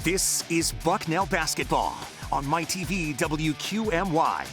This is Bucknell basketball on MyTV WQMY.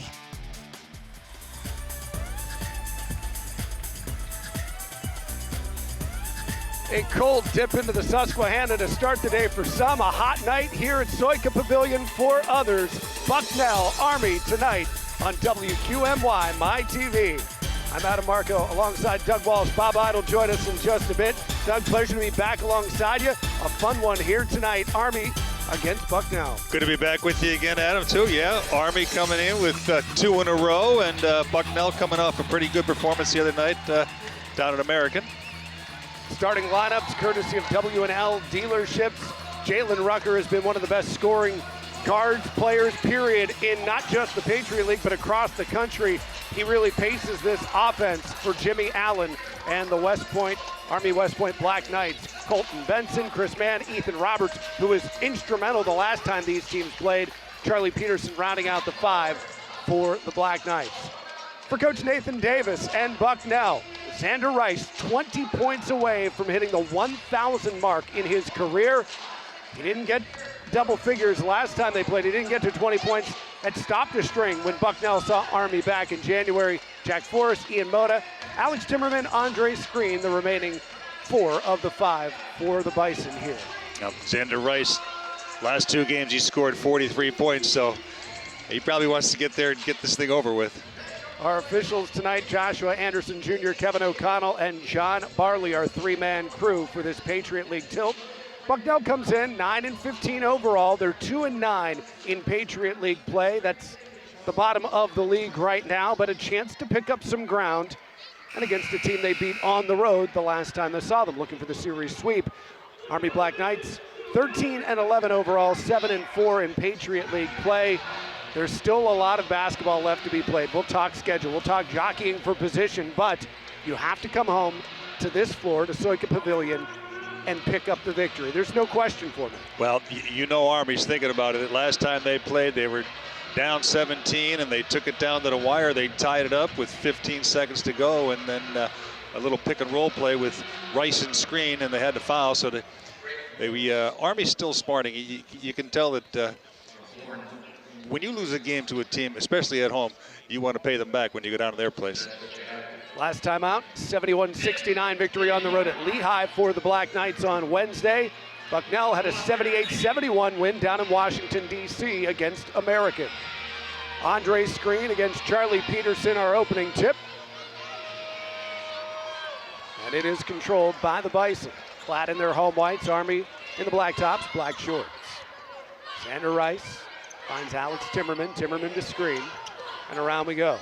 A cold dip into the Susquehanna to start the day for some. A hot night here at Soika Pavilion for others. Bucknell Army tonight on WQMY MyTV. I'm Adam Marco alongside Doug Walsh. Bob Idle join us in just a bit. Doug, pleasure to be back alongside you. A fun one here tonight. Army against Bucknell. Good to be back with you again, Adam, too. Yeah, Army coming in with 2 in a row, and Bucknell coming off a pretty good performance the other night down at American. Starting lineups courtesy of W&L dealerships. Jalen Rucker has been one of the best scoring guards, players, period, in not just the Patriot League, but across the country. He really paces this offense for Jimmy Allen and the Army West Point Black Knights. Colton Benson, Chris Mann, Ethan Roberts, who was instrumental the last time these teams played. Charlie Peterson rounding out the 5 for the Black Knights. For Coach Nathan Davis and Bucknell, Xander Rice 20 points away from hitting the 1,000 mark in his career. He didn't get double figures last time they played. He didn't get to 20 points. That stopped a string when Bucknell saw Army back in January. Jack Forrest, Ian Moda, Alex Timmerman, Andre Screen, the remaining 4 of the 5 for the Bison here. Now, Xander Rice, last 2 games he scored 43 points, so he probably wants to get there and get this thing over with. Our officials tonight, Joshua Anderson Jr., Kevin O'Connell, and John Barley, our 3-man crew for this Patriot League tilt. Bucknell comes in 9-15 overall. They're 2-9 in Patriot League play. That's the bottom of the league right now, but a chance to pick up some ground. And against a team they beat on the road the last time they saw them, looking for the series sweep. Army Black Knights 13-11 overall, 7-4 in Patriot League play. There's still a lot of basketball left to be played. We'll talk schedule, we'll talk jockeying for position, but you have to come home to this floor, to Soika Pavilion, and pick up the victory. There's no question for me. Well, you know Army's thinking about it. Last time they played, they were down 17, and they took it down to the wire. They tied it up with 15 seconds to go, and then a little pick-and-roll play with Rice and Screen, and they had to foul. So Army's still smarting. You can tell that when you lose a game to a team, especially at home, you want to pay them back when you go down to their place. Last time out, 71-69 victory on the road at Lehigh for the Black Knights on Wednesday. Bucknell had a 78-71 win down in Washington, D.C. against American. Andre Screen against Charlie Peterson, our opening tip. And it is controlled by the Bison. Flat in their home whites, Army in the black tops, black shorts. Xander Rice finds Alex Timmerman, Timmerman to Screen, and around we go.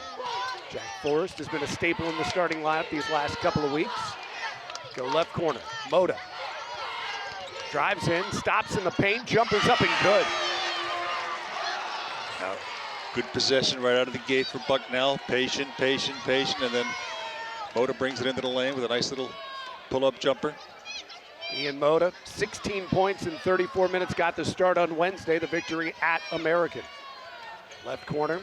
Jack Forrest has been a staple in the starting lineup these last couple of weeks. Go left corner, Moda. Drives in, stops in the paint, jumpers up and good. Now, good possession right out of the gate for Bucknell. Patient, and then Moda brings it into the lane with a nice little pull-up jumper. Ian Moda, 16 points in 34 minutes, got the start on Wednesday, the victory at American. Left corner,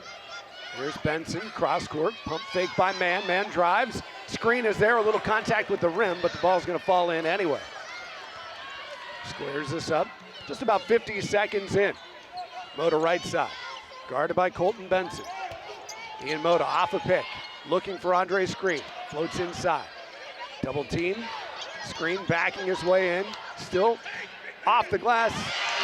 here's Benson, cross court, pump fake by Mann. Mann drives, Screen is there, a little contact with the rim, but the ball's gonna fall in anyway. Squares this up, just about 50 seconds in. Moda right side, guarded by Colton Benson. Ian Moda off a pick, looking for Andre Screen, floats inside. Double team, Screen backing his way in, still off the glass,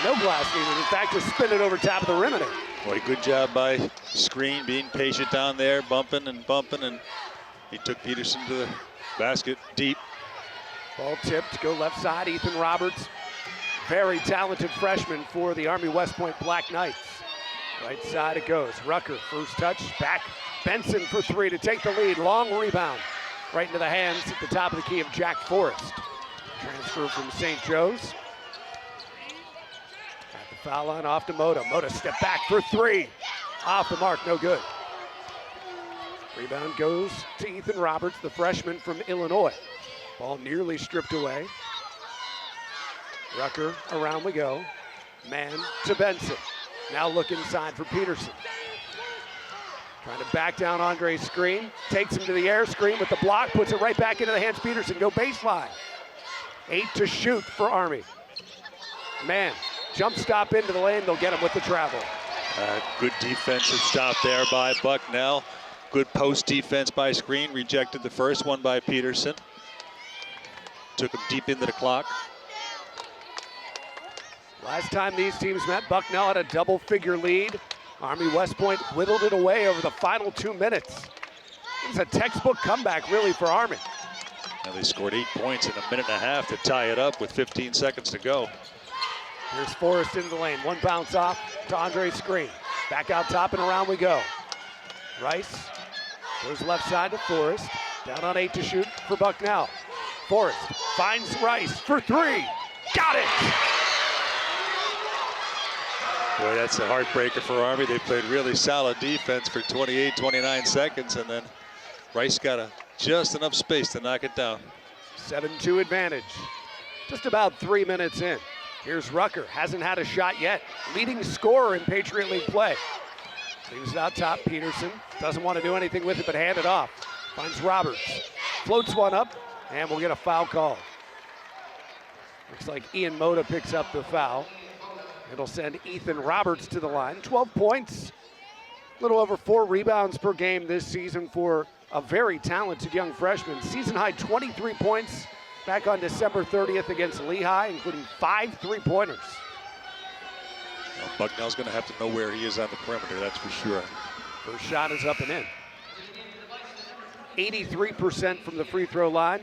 no glass needed. In fact, just spin it over top of the rim. Boy, good job by Screen being patient down there, bumping, and he took Peterson to the basket deep. Ball tipped, go left side, Ethan Roberts. Very talented freshman for the Army West Point Black Knights. Right side it goes, Rucker, first touch, back, Benson for 3 to take the lead, long rebound. Right into the hands at the top of the key of Jack Forrest. Transfer from St. Joe's. At the foul line, off to Moda. Moda step back for 3. Off the mark, no good. Rebound goes to Ethan Roberts, the freshman from Illinois. Ball nearly stripped away. Rucker, around we go. Mann to Benson. Now look inside for Peterson. Trying to back down Andre Screen. Takes him to the air, Screen with the block, puts it right back into the hands of Peterson. Go baseline. 8 to shoot for Army. Mann jump stop into the lane. They'll get him with the travel. Good defensive stop there by Bucknell. Good post defense by Screen. Rejected the first one by Peterson. Took him deep into the clock. Last time these teams met, Bucknell had a double-figure lead. Army West Point whittled it away over the final 2 minutes. It was a textbook comeback, really, for Army. Now they scored 8 points in a minute and a half to tie it up with 15 seconds to go. Here's Forrest into the lane. One bounce off to Andre Screen. Back out top and around we go. Rice goes left side to Forrest. Down on 8 to shoot for Bucknell. Forrest finds Rice for 3. Got it! Boy, that's a heartbreaker for Army. They played really solid defense for 28, 29 seconds, and then Rice got just enough space to knock it down. 7-2 advantage. Just about 3 minutes in. Here's Rucker, hasn't had a shot yet. Leading scorer in Patriot League play. Leaves it out top, Peterson. Doesn't want to do anything with it but hand it off. Finds Roberts. Floats one up, and we'll get a foul call. Looks like Ian Moda picks up the foul. It'll send Ethan Roberts to the line. 12 points, a little over 4 rebounds per game this season for a very talented young freshman. Season high 23 points back on December 30th against Lehigh, including 5 3-pointers. Well, Bucknell's going to have to know where he is on the perimeter, that's for sure. First shot is up and in. 83% from the free throw line.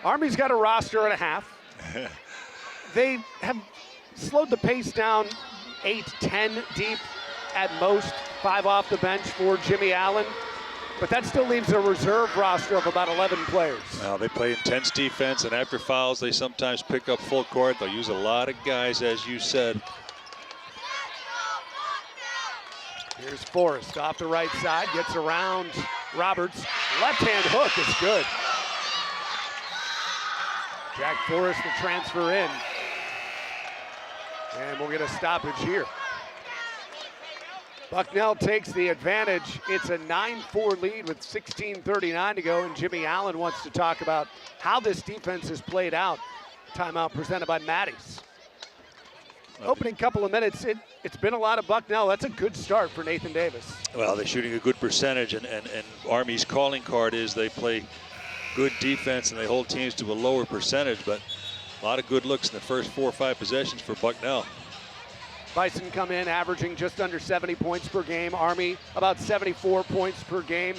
Army's got a roster and a half. They have slowed the pace down 8-10 deep at most, 5 off the bench for Jimmy Allen. But that still leaves a reserve roster of about 11 players. Well, they play intense defense, and after fouls, they sometimes pick up full court. They'll use a lot of guys, as you said. Here's Forrest off the right side, gets around Roberts. Left-hand hook is good. Jack Forrest will transfer in. And we'll get a stoppage here. Bucknell takes the advantage. It's a 9-4 lead with 16:39 to go, and Jimmy Allen wants to talk about how this defense has played out. Timeout presented by Maddie's. Opening couple of minutes, it's been a lot of Bucknell. That's a good start for Nathan Davis. Well, they're shooting a good percentage, and Army's calling card is they play good defense and they hold teams to a lower percentage, but a lot of good looks in the first 4 or 5 possessions for Bucknell. Bison come in averaging just under 70 points per game. Army about 74 points per game.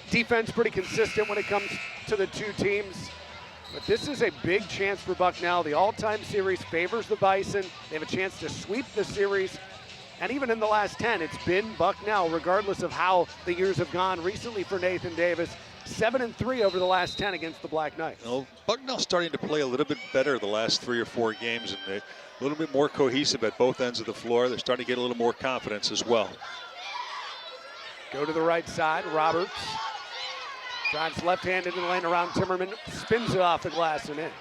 Defense pretty consistent when it comes to the two teams. But this is a big chance for Bucknell. The all-time series favors the Bison. They have a chance to sweep the series. And even in the last 10, it's been Bucknell, regardless of how the years have gone recently for Nathan Davis. 7-3 over the last 10 against the Black Knights. Well, Bucknell's starting to play a little bit better the last 3 or 4 games, and they're a little bit more cohesive at both ends of the floor. They're starting to get a little more confidence as well. Go to the right side, Roberts. Drives left hand into the lane around Timmerman, spins it off the glass and in.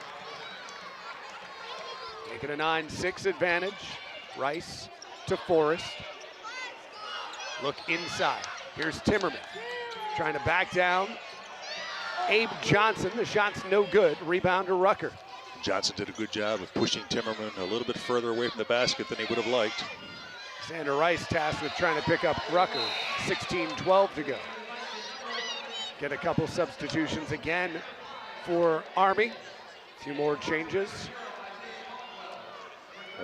Make it a 9-6 advantage. Rice to Forrest. Look inside. Here's Timmerman. Trying to back down. Abe Johnson, the shot's no good. Rebound to Rucker. Johnson did a good job of pushing Timmerman a little bit further away from the basket than he would have liked. Xander Rice tasked with trying to pick up Rucker. 16-12 to go. Get a couple substitutions again for Army. A few more changes.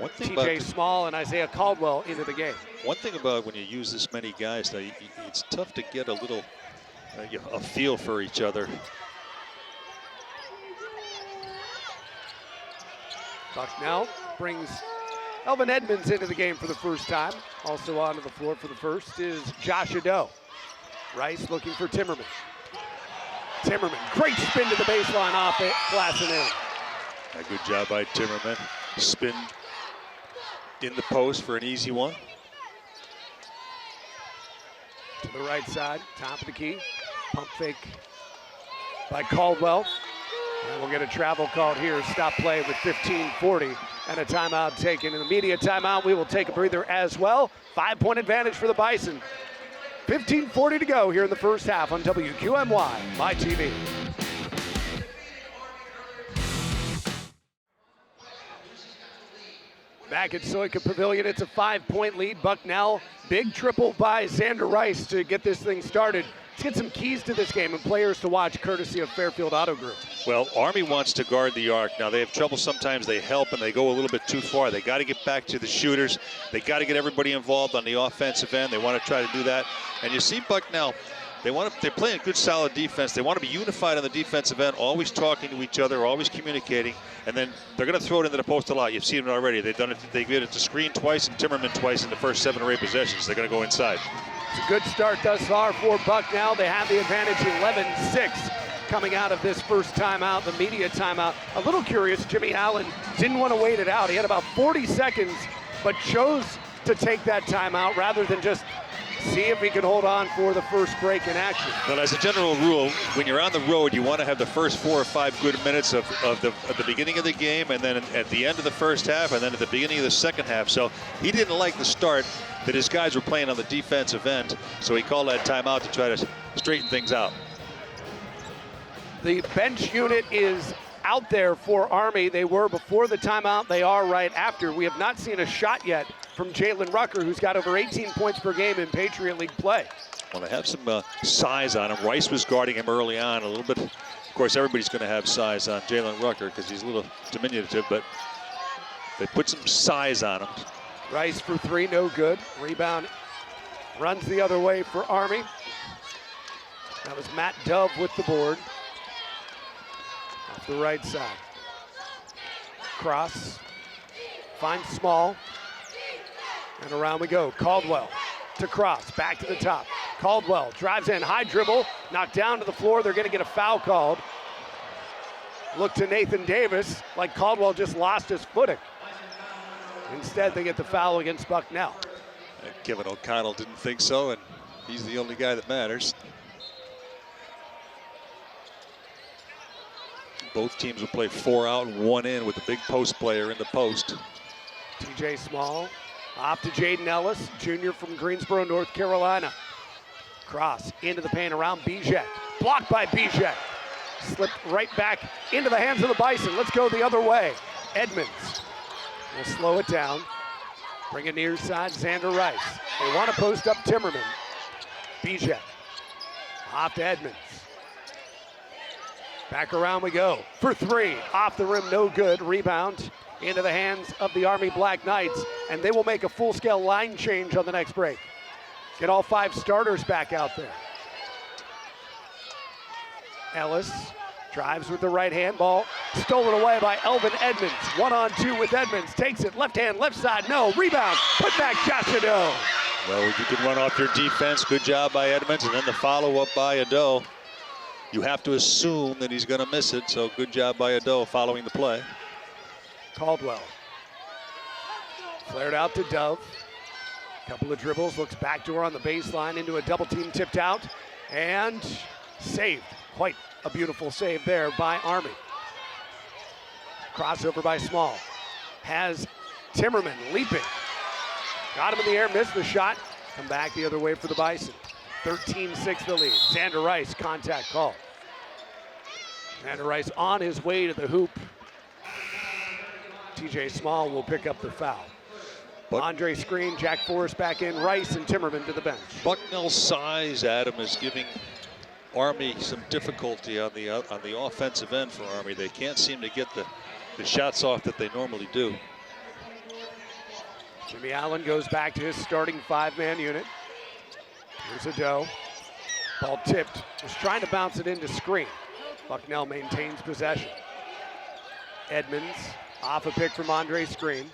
TJ Small and Isaiah Caldwell into the game. One thing about when you use this many guys, it's tough to get a little a feel for each other. Bucknell brings Elvin Edmonds into the game for the first time. Also onto the floor for the first is Josh Ado. Rice looking for Timmerman. Timmerman, great spin to the baseline off it, glass and in. A good job by Timmerman. Spin in the post for an easy one. To the right side, top of the key. Pump fake by Caldwell. And we'll get a travel called here. Stop play with 15:40 and a timeout taken. In the media timeout, we will take a breather as well. 5-point advantage for the Bison. 15:40 to go here in the first half on WQMY, My TV. Back at Soika Pavilion, it's a 5-point lead. Bucknell, big triple by Xander Rice to get this thing started. Let's get some keys to this game and players to watch, courtesy of Fairfield Auto Group. Well, Army wants to guard the arc. Now, they have trouble sometimes. They help, and they go a little bit too far. They got to get back to the shooters. They got to get everybody involved on the offensive end. They want to try to do that. And you see Bucknell, they're playing good, solid defense. They want to be unified on the defensive end, always talking to each other, always communicating, and then they're going to throw it into the post a lot. You've seen it already. They've done it. They did it to Screen twice and Timmerman twice in the first 7 or 8 possessions. They're going to go inside. It's a good start thus far for Bucknell. They have the advantage 11-6 coming out of this first timeout, the media timeout. A little curious, Jimmy Allen didn't want to wait it out. He had about 40 seconds, but chose to take that timeout rather than just see if he can hold on for the first break in action. Well, as a general rule, when you're on the road, you want to have the first 4 or 5 good minutes of the beginning of the game, and then at the end of the first half, and then at the beginning of the second half. So he didn't like the start that his guys were playing on the defensive end, so he called that timeout to try to straighten things out. The bench unit is out there for Army. They were before the timeout. They are right after. We have not seen a shot yet from Jalen Rucker, who's got over 18 points per game in Patriot League play. Well, they have some size on him. Rice was guarding him early on a little bit. Of course, everybody's going to have size on Jalen Rucker because he's a little diminutive, but they put some size on him. Rice for 3, no good. Rebound runs the other way for Army. That was Matt Dove with the board. Off the right side. Cross. Finds Small. And around we go. Caldwell to Cross. Back to the top. Caldwell drives in. High dribble. Knocked down to the floor. They're going to get a foul called. Look to Nathan Davis like Caldwell just lost his footing. Instead, they get the foul against Bucknell. And Kevin O'Connell didn't think so, and he's the only guy that matters. Both teams will play 4 out and 1 in with a big post player in the post. TJ Small off to Jaden Ellis, junior from Greensboro, North Carolina. Cross into the paint around Bijek. Blocked by Bijek. Slipped right back into the hands of the Bison. Let's go the other way. Edmonds will slow it down. Bring it near side, Xander Rice. They want to post up Timmerman. Bijek off to Edmonds. Back around we go for 3. Off the rim, no good. Rebound into the hands of the Army Black Knights, and they will make a full-scale line change on the next break. Get all 5 starters back out there. Ellis drives with the right hand ball. Stolen away by Elvin Edmonds. 1-on-2 with Edmonds. Takes it left hand, left side. No. Rebound. Put back Josh Ado. Well, you can run off your defense. Good job by Edmonds. And then the follow-up by Ado. You have to assume that he's going to miss it. So good job by Ado following the play. Caldwell. Flared out to Dove. Couple of dribbles. Looks backdoor on the baseline into a double team tipped out. And saved. Quite a beautiful save there by Army. Crossover by Small. Has Timmerman leaping. Got him in the air, missed the shot. Come back the other way for the Bison. 13-6 the lead. Xander Rice, contact call. Xander Rice on his way to the hoop. TJ Small will pick up the foul. Andre Screen, Jack Forrest back in, Rice and Timmerman to the bench. Bucknell's size, Adam, is giving Army some difficulty on the offensive end for Army. They can't seem to get the shots off that they normally do. Jimmy Allen goes back to his starting 5-man unit. Here's Ado. Ball tipped. Was trying to bounce it into Screen. Bucknell maintains possession. Edmonds off a pick from Andre Screen.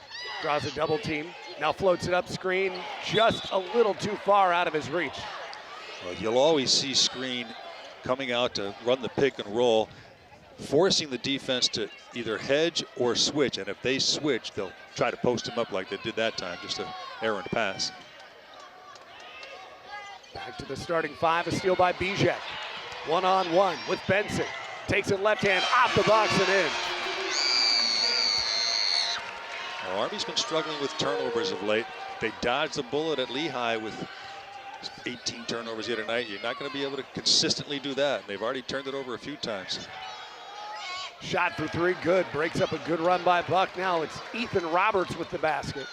Draws a double team. Now floats it up Screen just a little too far out of his reach. Well, you'll always see Screen coming out to run the pick and roll, forcing the defense to either hedge or switch. And if they switch, they'll try to post him up like they did that time, just an errant pass. Back to the starting 5, a steal by Bijek. 1-on-1 with Benson. Takes it left hand, off the box and in. Well, Army's been struggling with turnovers of late. They dodged a bullet at Lehigh with 18 turnovers the other night. You're not going to be able to consistently do that. They've already turned it over a few times. Shot for three, good. Breaks up a good run by Bucknell. It's Ethan Roberts with the basket.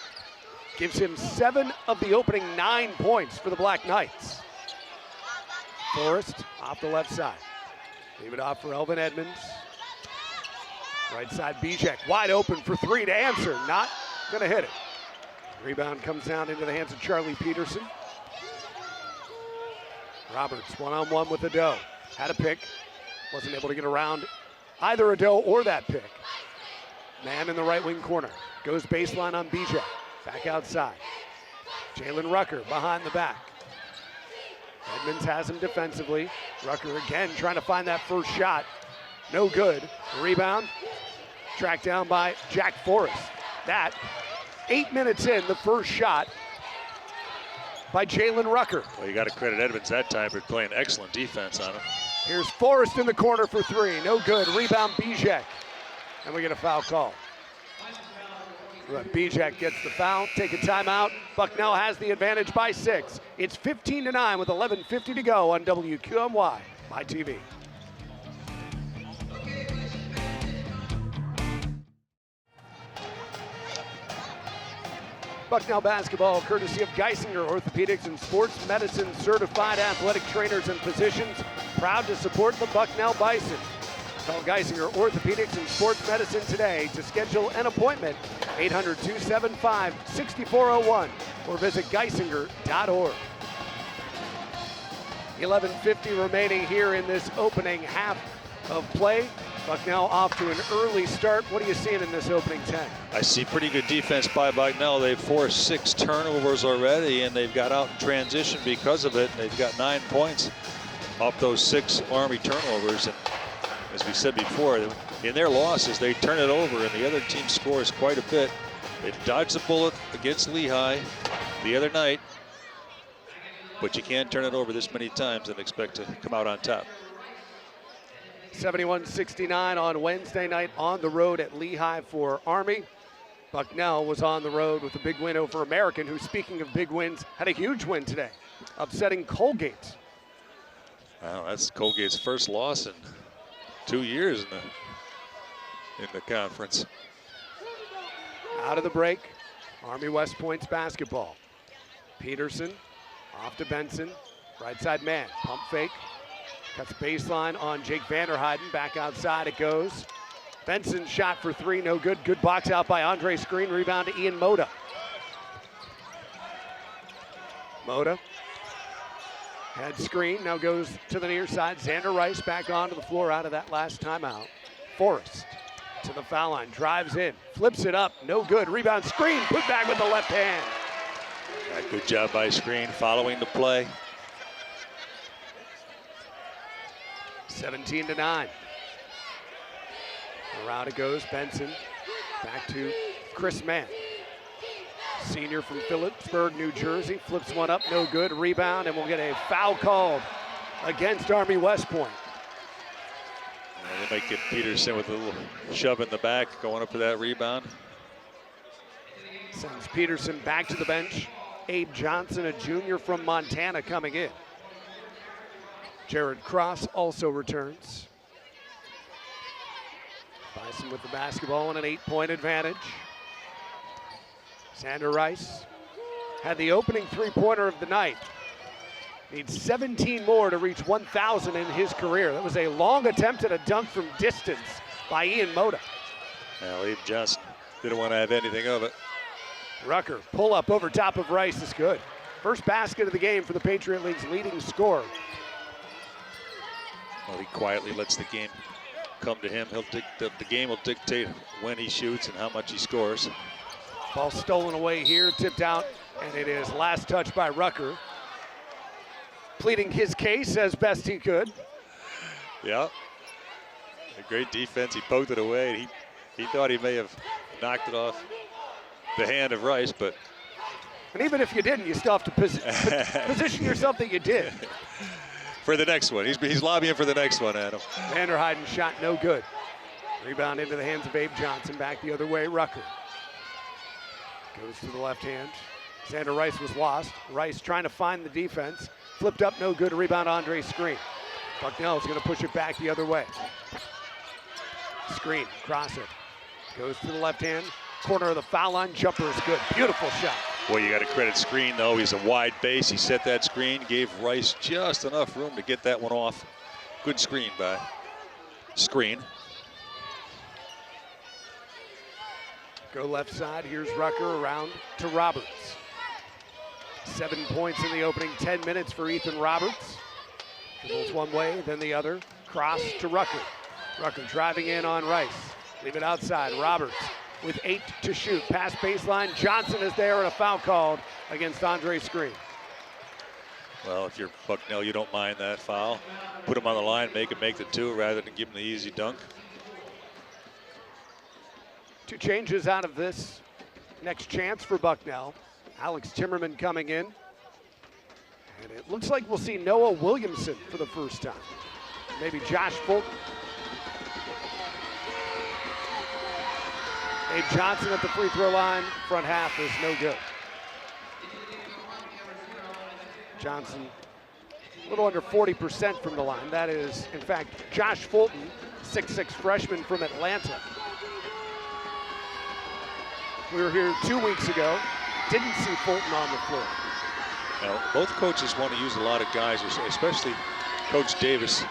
Gives him 7 of the opening 9 points for the Black Knights. Forrest off the left side. Leave it off for Elvin Edmonds. Right side, Bijek wide open for three to answer. Not gonna hit it. Rebound comes down into the hands of Charlie Peterson. Roberts one-on-one with Ado. Had a pick. Wasn't able to get around either Ado or that pick. Man in the right wing corner. Goes baseline on Bijek. Back outside. Jalen Rucker behind the back. Edmonds has him defensively. Rucker again trying to find that first shot. No good. Rebound. Tracked down by Jack Forrest. That, 8 minutes in, the first shot by Jalen Rucker. Well, you got to credit Edmonds that time for playing excellent defense on him. Here's Forrest in the corner for three. No good. Rebound, Bijek. And we get a foul call. Bijek gets the foul. Take a timeout. Bucknell has the advantage by 6. It's 15-9 with 11:50 to go on WQMY by TV. Bucknell basketball, courtesy of Geisinger Orthopedics and Sports Medicine certified athletic trainers and physicians, proud to support the Bucknell Bison. Call Geisinger Orthopedics and Sports Medicine today to schedule an appointment, 800-275-6401, or visit geisinger.org. 11:50 remaining here in this opening half of play. Bucknell off to an early start. What are you seeing in this opening 10? I see pretty good defense by Bucknell. They've forced 6 turnovers already, and they've got out in transition because of it. And they've got 9 points off those 6 Army turnovers. And as we said before, in their losses, they turn it over, and the other team scores quite a bit. They dodged a bullet against Lehigh the other night, but you can't turn it over this many times and expect to come out on top. 71-69 on Wednesday night on the road at Lehigh for Army. Bucknell was on the road with a big win over American, who, speaking of big wins, had a huge win today, upsetting Colgate. Wow, that's Colgate's first loss in 2 years in the conference. Out of the break, Army West Point's basketball. Peterson off to Benson, right side man, pump fake. Cuts baseline on Jake Vanderheiden. Back outside it goes. Benson shot for three, no good. Good box out by Andre Screen. Rebound to Ian Moda. Moda. Had Screen, now goes to the near side. Xander Rice back onto the floor out of that last timeout. Forrest to the foul line, drives in, flips it up, no good. Rebound, Screen, put back with the left hand. Good job by Screen following the play. 17-9. Around it goes, Benson. Back to Chris Mann. Senior from Phillipsburg, New Jersey. Flips one up, no good. Rebound, and we'll get a foul called against Army West Point. And they might get Peterson with a little shove in the back, going up for that rebound. Sends Peterson back to the bench. Abe Johnson, a junior from Montana, coming in. Jared Cross also returns. Bison with the basketball and an 8-point advantage. Xander Rice had the opening three-pointer of the night. Needs 17 more to reach 1,000 in his career. That was a long attempt at a dunk from distance by Ian Moda. Well, Abe Johnson didn't want to have anything of it. Rucker, pull up over top of Rice is good. First basket of the game for the Patriot League's leading scorer. Well, he quietly lets the game come to him. The game will dictate when he shoots and how much he scores. Ball stolen away here, tipped out, and it is last touch by Rucker. Pleading his case as best he could. Yeah, a great defense. He poked it away. He thought he may have knocked it off the hand of Rice, but. And even if you didn't, you still have to position yourself that you did. For the next one. He's lobbying for the next one, Adam. Vanderheiden shot no good. Rebound into the hands of Abe Johnson. Back the other way, Rucker. Goes to the left hand. Xander Rice was lost. Rice trying to find the defense. Flipped up, no good. Rebound, Andre Screen. Bucknell is going to push it back the other way. Screen, cross it. Goes to the left hand. Corner of the foul line. Jumper is good. Beautiful shot. Boy, you got to credit Screen, though. He's a wide base. He set that screen, gave Rice just enough room to get that one off. Good screen by Screen. Go left side. Here's Rucker around to Roberts. 7 points in the opening 10 minutes for Ethan Roberts. Dribbles one way, then the other. Cross to Rucker. Rucker driving in on Rice. Leave it outside. Roberts with 8 to shoot. Pass baseline. Johnson is there and a foul called against Andre Screen. Well, if you're Bucknell, you don't mind that foul. Put him on the line, make him make the 2 rather than give him the easy dunk. 2 changes out of this next chance for Bucknell. Alex Timmerman coming in. And it looks like we'll see Noah Williamson for the first time. Maybe Josh Fulton. Abe Johnson at the free throw line. Front half is no good. Johnson a little under 40% from the line. That is, in fact, Josh Fulton, 6'6" freshman from Atlanta. We were here 2 weeks ago. Didn't see Fulton on the floor. Now, both coaches want to use a lot of guys, especially Coach Davis.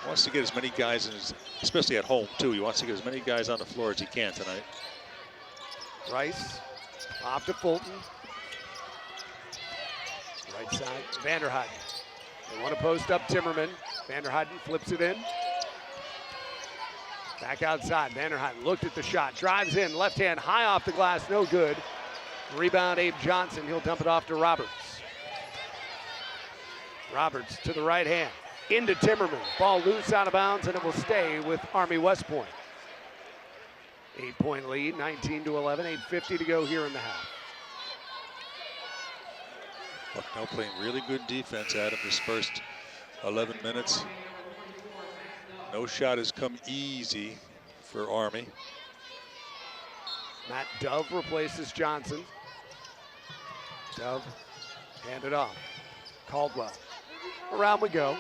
Wants to get as many guys, especially at home, too. He wants to get as many guys on the floor as he can tonight. Rice, off to Fulton. Right side, Vanderhuyden. They want to post up Timmerman. Vanderhuyden flips it in. Back outside, Vanderhuyden looked at the shot, drives in, left hand high off the glass, no good. Rebound, Abe Johnson, he'll dump it off to Roberts. Roberts to the right hand, into Timmerman. Ball loose out of bounds, and it will stay with Army West Point. 8-point lead, 19-11, 8:50 to go here in the half. Bucknell playing really good defense, Adam, this first 11 minutes. No shot has come easy for Army. Matt Dove replaces Johnson. Dove, hand it off. Caldwell. Around we go.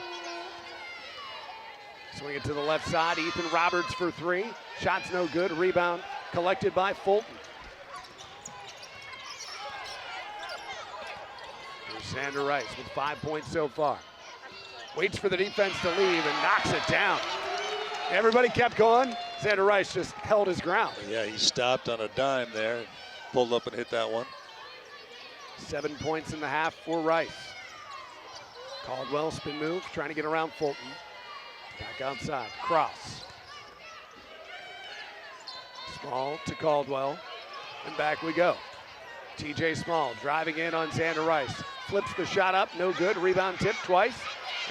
Swing it to the left side. Ethan Roberts for 3. Shot's no good. Rebound collected by Fulton. Here's Sander Rice with 5 points so far. Waits for the defense to leave and knocks it down. Everybody kept going. Sander Rice just held his ground. Yeah, he stopped on a dime there, pulled up and hit that one. 7 points in the half for Rice. Caldwell spin move, trying to get around Fulton. Back outside, cross. Small to Caldwell, and back we go. TJ Small driving in on Sander Rice. Flips the shot up, no good. Rebound tip twice.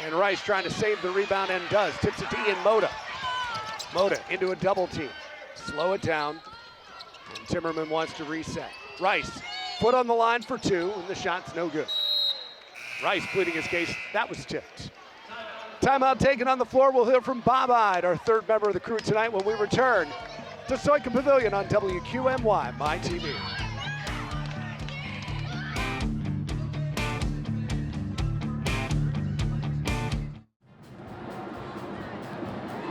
And Rice trying to save the rebound and does. Tips it to Ian Moda. Moda into a double team. Slow it down. And Timmerman wants to reset. Rice, foot on the line for 2, and the shot's no good. Rice pleading his case. That was tipped. Timeout taken on the floor. We'll hear from Bob Ide, our 3rd member of the crew tonight, when we return to Soika Pavilion on WQMY, My TV.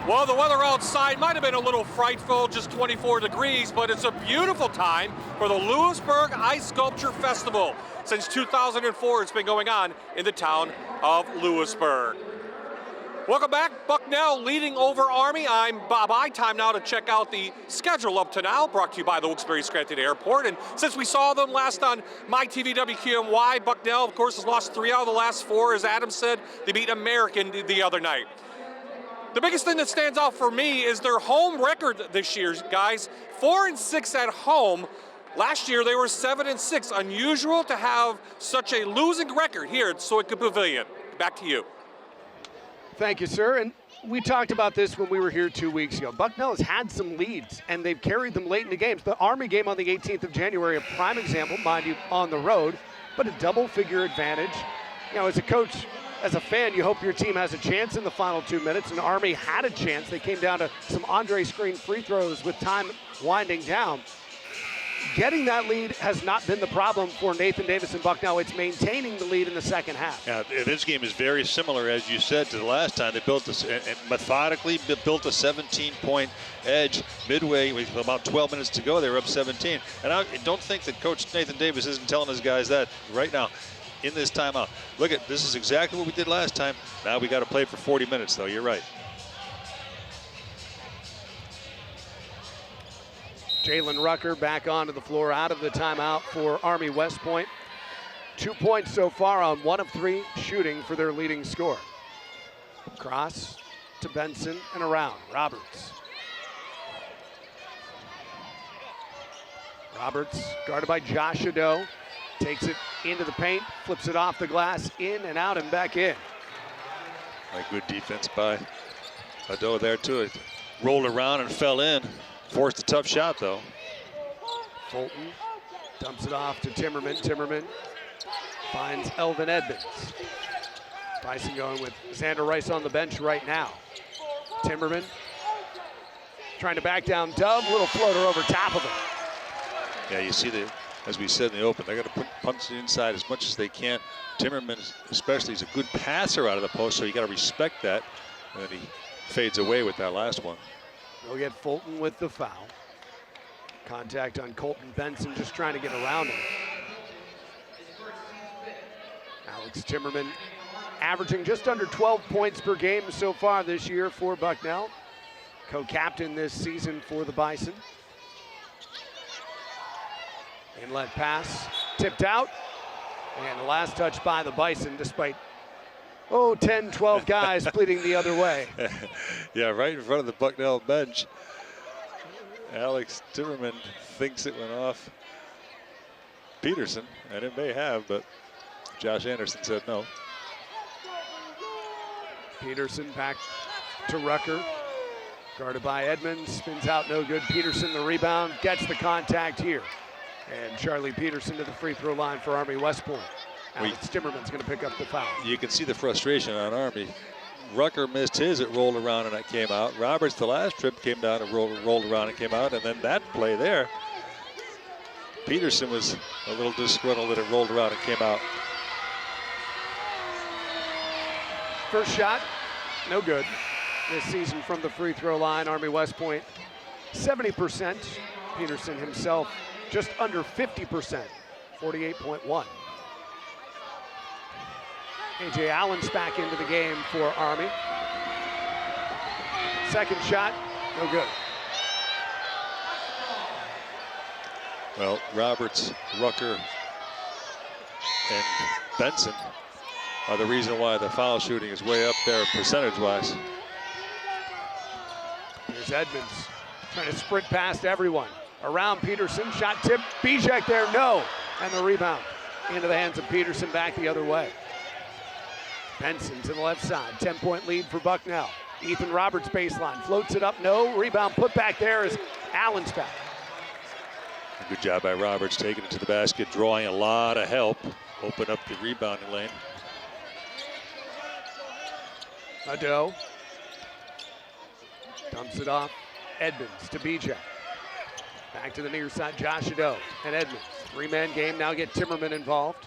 Well, the weather outside might have been a little frightful, just 24 degrees, but it's a beautiful time for the Lewisburg Ice Sculpture Festival. Since 2004, it's been going on in the town of Lewisburg. Welcome back. Bucknell leading over Army. I'm Bob Ide. Time now to check out the schedule up to now, brought to you by the Wilkes-Barre Scranton Airport. And since we saw them last on My TV WQMY, Bucknell, of course, has lost 3 out of the last 4. As Adam said, they beat American the other night. The biggest thing that stands out for me is their home record this year, guys. 4-6 at home. Last year, they were 7-6. Unusual to have such a losing record here at Soika Pavilion. Back to you. Thank you, sir. And we talked about this when we were here 2 weeks ago. Bucknell has had some leads, and they've carried them late in the games. The Army game on the 18th of January, a prime example, mind you, on the road, but a double-figure advantage. You know, as a coach, as a fan, you hope your team has a chance in the final 2 minutes, and Army had a chance. They came down to some Andre Screen free throws with time winding down. getting that lead has not been the problem for Nathan Davis and Bucknell. It's maintaining the lead in the second half. Yeah, this game is very similar, as you said, to the last time. They built this and methodically built a 17-point edge midway with about 12 minutes to go. They were up 17. And I don't think that Coach Nathan Davis isn't telling his guys that right now in this timeout. Look at this is exactly what we did last time. Now we got to play for 40 minutes, though. You're right. Jalen Rucker back onto the floor out of the timeout for Army West Point. 2 points so far on 1 of 3 shooting for their leading scorer. Cross to Benson and around. Roberts. Roberts guarded by Josh Ado. Takes it into the paint, flips it off the glass, in and out and back in. A good defense by Ado there too. It rolled around and fell in. Forced a tough shot, though. Fulton dumps it off to Timmerman. Timmerman finds Elvin Edmonds. Bison going with Xander Rice on the bench right now. Timmerman trying to back down Dove. Little floater over top of him. Yeah, you see, as we said in the open, they got to punch it inside as much as they can. Timmerman, especially, is a good passer out of the post, so you got to respect that. And then he fades away with that last one. They'll get Fulton with the foul. Contact on Colton Benson, just trying to get around him. Alex Timmerman averaging just under 12 points per game so far this year for Bucknell. Co-captain this season for the Bison. Inlet pass, tipped out. And the last touch by the Bison, despite 10, 12 guys bleeding the other way. Yeah, right in front of the Bucknell bench. Alex Timmerman thinks it went off Peterson, and it may have, but Josh Anderson said no. Peterson back to Rucker. Guarded by Edmonds, spins out, no good. Peterson the rebound, gets the contact here. And Charlie Peterson to the free throw line for Army West Point. Alex Timmerman's going to pick up the foul. You can see the frustration on Army. Rucker missed his, it rolled around and it came out. Roberts, the last trip, came down and rolled around and came out. And then that play there, Peterson was a little disgruntled that it rolled around and came out. First shot, no good. This season from the free throw line, Army West Point, 70%. Peterson himself just under 50%, 48.1. A.J. Allen's back into the game for Army. Second shot, no good. Well, Roberts, Rucker, and Benson are the reason why the foul shooting is way up there percentage-wise. Here's Edmonds trying to sprint past everyone. Around Peterson, shot tip, Bijek there, no. And the rebound into the hands of Peterson, back the other way. Benson to the left side, 10-point lead for Bucknell. Ethan Roberts baseline, floats it up, no. Rebound put back there as Allen's back. Good job by Roberts, taking it to the basket, drawing a lot of help. Open up the rebounding lane. Ado dumps it off. Edmonds to Bijek. Back to the near side, Josh Ado and Edmonds. Three-man game, now get Timmerman involved.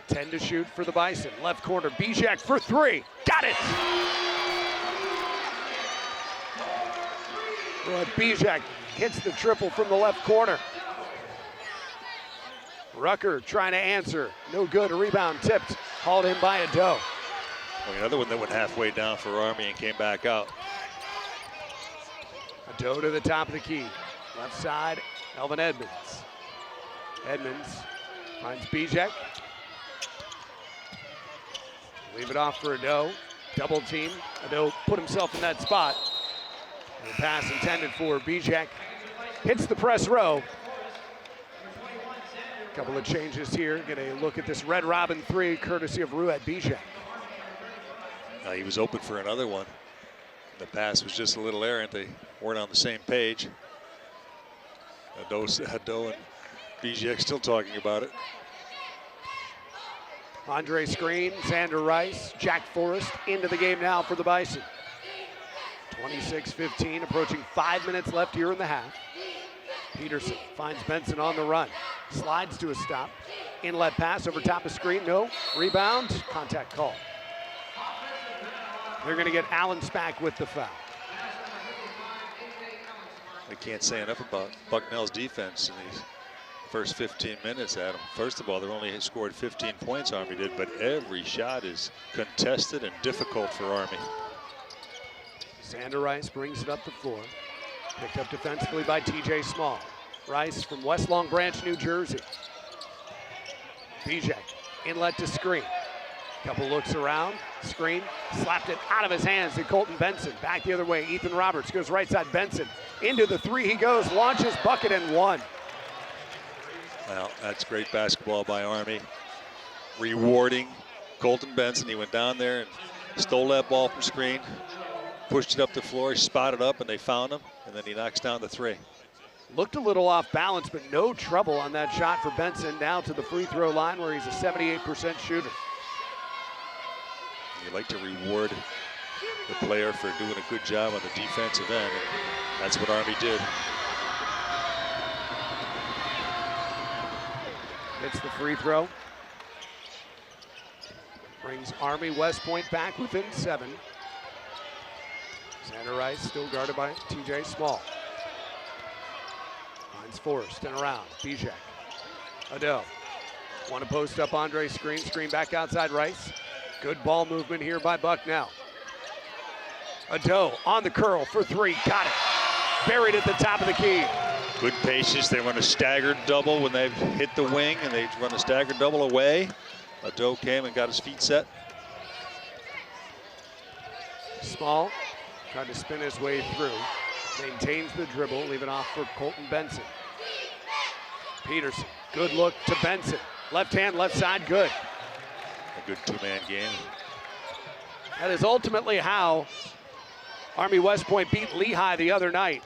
10 to shoot for the Bison. Left corner, Bijek for three. Got it! Bijek hits the triple from the left corner. Rucker trying to answer. No good, a rebound tipped. Hauled in by Ado. Well, another one that went halfway down for Army and came back out. Ado to the top of the key. Left side, Elvin Edmonds. Edmonds finds Bijek. Leave it off for Ado. Double team. Ado put himself in that spot. And the pass intended for Bijek. Hits the press row. Couple of changes here. Get a look at this Red Robin three, courtesy of Ruud Bijek. He was open for another one. The pass was just a little errant. They weren't on the same page. Ado and Bijek still talking about it. Andre screen, Xander Rice, Jack Forrest into the game now for the Bison. 26-15, approaching 5 minutes left here in the half. Peterson finds Benson on the run. Slides to a stop. Inlet pass over top of screen. No. Rebound. Contact call. They're going to get Allen Spack with the foul. I can't say enough about Bucknell's defense in these first 15 minutes, Adam. First of all, they've only scored 15 points, Army did, but every shot is contested and difficult for Army. Xander Rice brings it up the floor. Picked up defensively by TJ Small. Rice from West Long Branch, New Jersey. Bijak, inlet to screen. Couple looks around, screen, slapped it out of his hands to Colton Benson. Back the other way, Ethan Roberts goes right side, Benson. Into the three he goes, launches, bucket, and one. Well, that's great basketball by Army. Rewarding Colton Benson. He went down there and stole that ball from screen, pushed it up the floor, he spotted up, and they found him, and then he knocks down the three. Looked a little off balance, but no trouble on that shot for Benson. Now to the free throw line where he's a 78% shooter. You like to reward the player for doing a good job on the defensive end, and that's what Army did. Hits the free throw. Brings Army West Point back within 7. Xander Rice still guarded by TJ Small. Finds Forrest and around. Bijak. Ado. Want to post up Andre screen. Screen back outside Rice. Good ball movement here by Bucknell. Ado on the curl for three. Got it. Buried at the top of the key. Good patience. They run a staggered double when they've hit the wing, and they run a staggered double away. Ado came and got his feet set. Small tried to spin his way through. Maintains the dribble, leaving off for Colton Benson. Peterson, good look to Benson. Left hand, left side, good. A good two-man game. That is ultimately how Army West Point beat Lehigh the other night.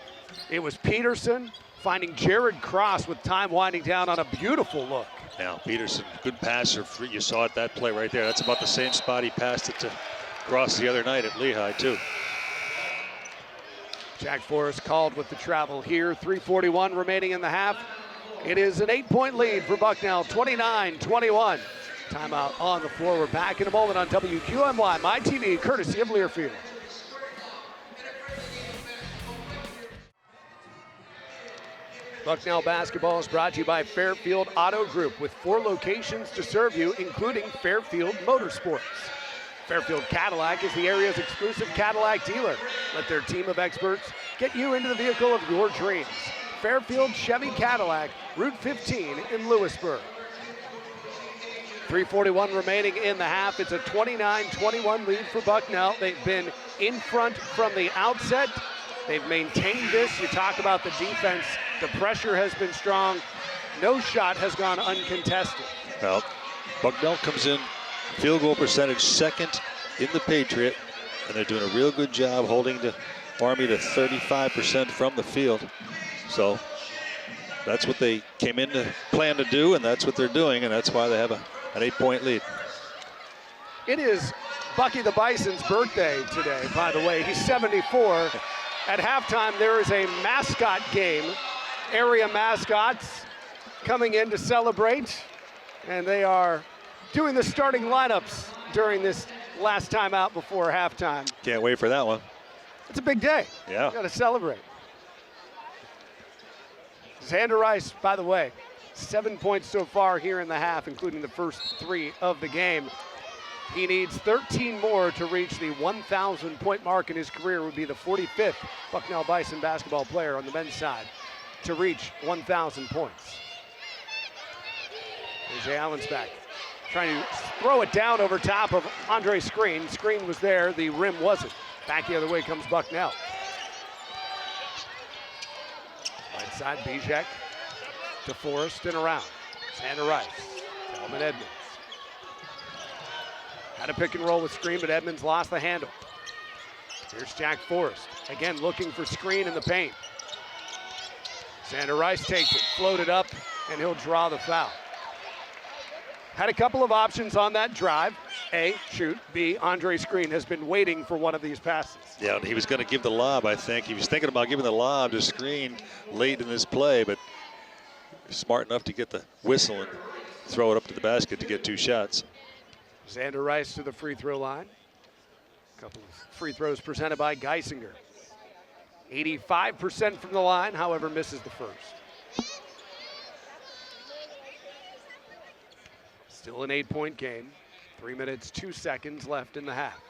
It was Peterson finding Jared Cross with time winding down on a beautiful look. Now, Peterson, good passer. You saw it, that play right there. That's about the same spot he passed it to Cross the other night at Lehigh, too. Jack Forrest called with the travel here. 3:41 remaining in the half. It is an 8-point lead for Bucknell, 29-21. Timeout on the floor. We're back in a moment on WQMY, My TV, courtesy of Learfield. Bucknell basketball is brought to you by Fairfield Auto Group, with 4 locations to serve you, including Fairfield Motorsports. Fairfield Cadillac is the area's exclusive Cadillac dealer. Let their team of experts get you into the vehicle of your dreams. Fairfield Chevy Cadillac, Route 15 in Lewisburg. 3:41 remaining in the half. It's a 29-21 lead for Bucknell. They've been in front from the outset. They've maintained this. You talk about the defense. The pressure has been strong. No shot has gone uncontested. Well, Bucknell comes in field goal percentage second in the Patriot, and they're doing a real good job holding the Army to 35% from the field. So that's what they came in to plan to do, and that's what they're doing, and that's why they have an 8-point lead. It is Bucky the Bison's birthday today, by the way. He's 74. At halftime, there is a mascot game. Area mascots coming in to celebrate, and they are doing the starting lineups during this last time out before halftime. Can't wait for that one. It's a big day. Yeah. You got to celebrate. Xander Rice, by the way, 7 points so far here in the half, including the first 3 of the game. He needs 13 more to reach the 1,000-point mark in his career. Would be the 45th Bucknell Bison basketball player on the men's side to reach 1,000 points. AJ Allen's back, trying to throw it down over top of Andre's screen. Screen was there, the rim wasn't. Back the other way comes Bucknell. Right side, Bijak to Forrest and around. Xander Rice, Telman Edmonds. Had a pick and roll with screen, but Edmonds lost the handle. Here's Jack Forrest, again looking for screen in the paint. Xander Rice takes it, floated up, and he'll draw the foul. Had a couple of options on that drive. A, shoot. B, Andre Screen has been waiting for one of these passes. Yeah, and he was going to give the lob, I think. He was thinking about giving the lob to Screen late in this play, but smart enough to get the whistle and throw it up to the basket to get 2 shots. Xander Rice to the free throw line. A couple of free throws presented by Geisinger. 85% from the line, however, misses the first. Still an 8-point game. 3 minutes, 2 seconds left in the half.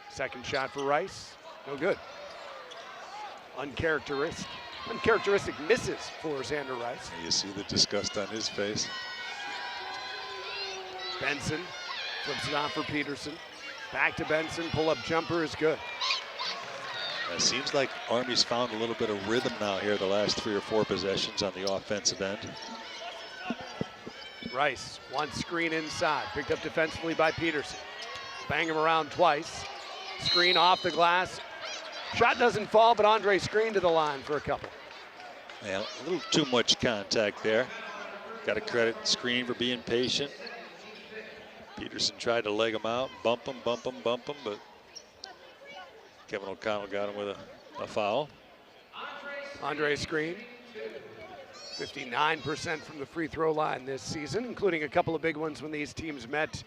Second shot for Rice, no good. Uncharacteristic misses for Xander Rice. You see the disgust on his face. Benson flips it on for Peterson. Back to Benson, pull-up jumper is good. It seems like Army's found a little bit of rhythm now here the last 3 or 4 possessions on the offensive end. Rice, one screen inside, picked up defensively by Peterson. Bang him around twice. Screen off the glass. Shot doesn't fall, but Andre Screen to the line for a couple. Yeah, a little too much contact there. Got to credit Screen for being patient. Peterson tried to leg him out, bump him, but Kevin O'Connell got him with a foul. Andre Screen, 59% from the free throw line this season, including a couple of big ones when these teams met.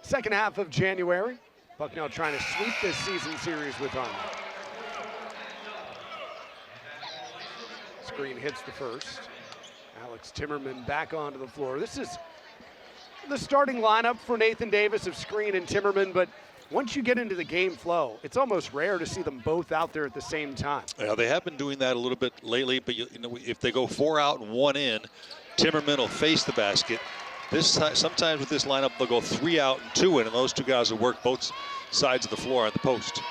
Second half of January, Bucknell trying to sweep this season series with Army. Screen hits the first. Alex Timmerman back onto the floor. This is the starting lineup for Nathan Davis of Screen and Timmerman, but once you get into the game flow, it's almost rare to see them both out there at the same time. Yeah, they have been doing that a little bit lately, but you know, if they go 4 out and 1 in, Timmerman will face the basket. Sometimes with this lineup, they'll go 3 out and 2 in, and those 2 guys will work both sides of the floor on the post.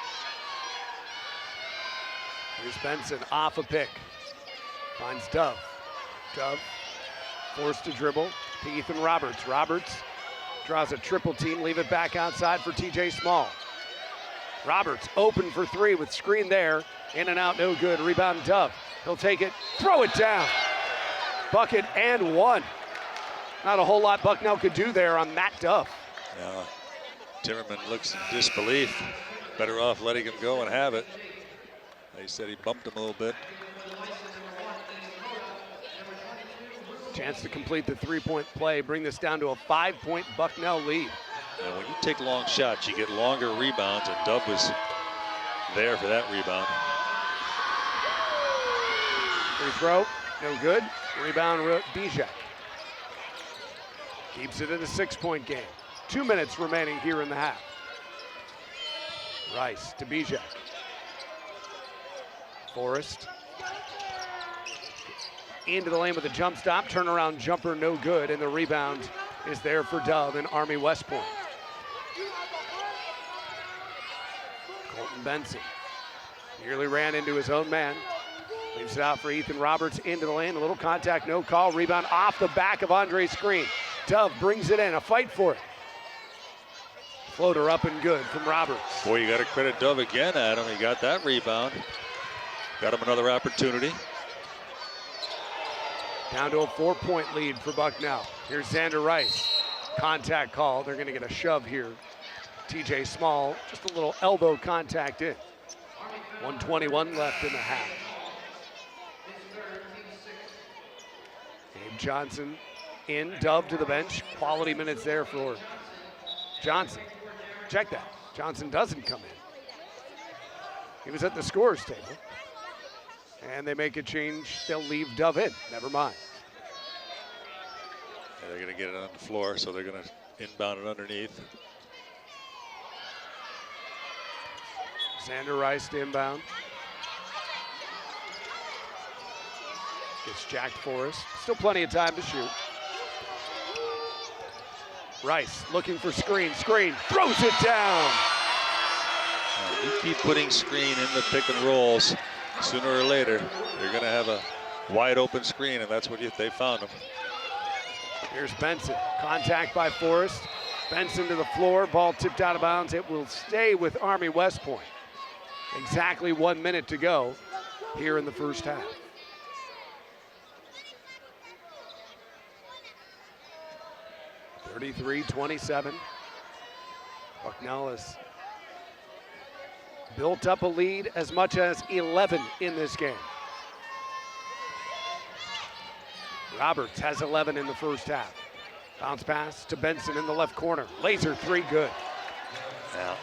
Here's Benson off a pick. Finds Dove. Dove forced to dribble to Ethan Roberts. Roberts draws a triple team, leave it back outside for TJ Small. Roberts open for 3 with Screen there. In and out, no good. Rebound Dove. He'll take it, throw it down. Bucket and 1. Not a whole lot Bucknell could do there on Matt Dove. Yeah, Timmerman looks in disbelief. Better off letting him go and have it. They said he bumped him a little bit. Chance to complete the 3-point play, bring this down to a 5-point Bucknell lead. And when you take long shots, you get longer rebounds, and Dove was there for that rebound. Free throw, no good. Rebound, Bijak. Keeps it in a 6-point game. 2 minutes remaining here in the half. Rice to Bijak. Forrest. Into the lane with a jump stop, turnaround jumper, no good, and the rebound is there for Dove and Army West Point. Colton Benson nearly ran into his own man. Leaves it out for Ethan Roberts into the lane, a little contact, no call, rebound off the back of Andre Screen. Dove brings it in, a fight for it. Floater up and good from Roberts. Boy, you got to credit Dove again, Adam. He got that rebound. Got him another opportunity. Down to a 4-point lead for Bucknell. Here's Xander Rice. Contact call. They're going to get a shove here. TJ Small, just a little elbow contact in. 1:21 left in the half. Gabe Johnson in, Dove to the bench. Quality minutes there for Johnson. Check that. Johnson doesn't come in. He was at the scorer's table. And they make a change. They'll leave Dove in. Never mind. Yeah, they're going to get it on the floor, so they're going to inbound it underneath. Xander Rice to inbound. Gets Jack Forrest. Still plenty of time to shoot. Rice looking for screen. Screen throws it down. You keep putting Screen in the pick and rolls. Sooner or later, you're going to have a wide open screen, and that's what they found him. Here's Benson. Contact by Forrest. Benson to the floor. Ball tipped out of bounds. It will stay with Army West Point. Exactly 1 minute to go here in the first half. 33-27. Bucknell has built up a lead as much as 11 in this game. Roberts has 11 in the first half. Bounce pass to Benson in the left corner. Laser three, good. Now,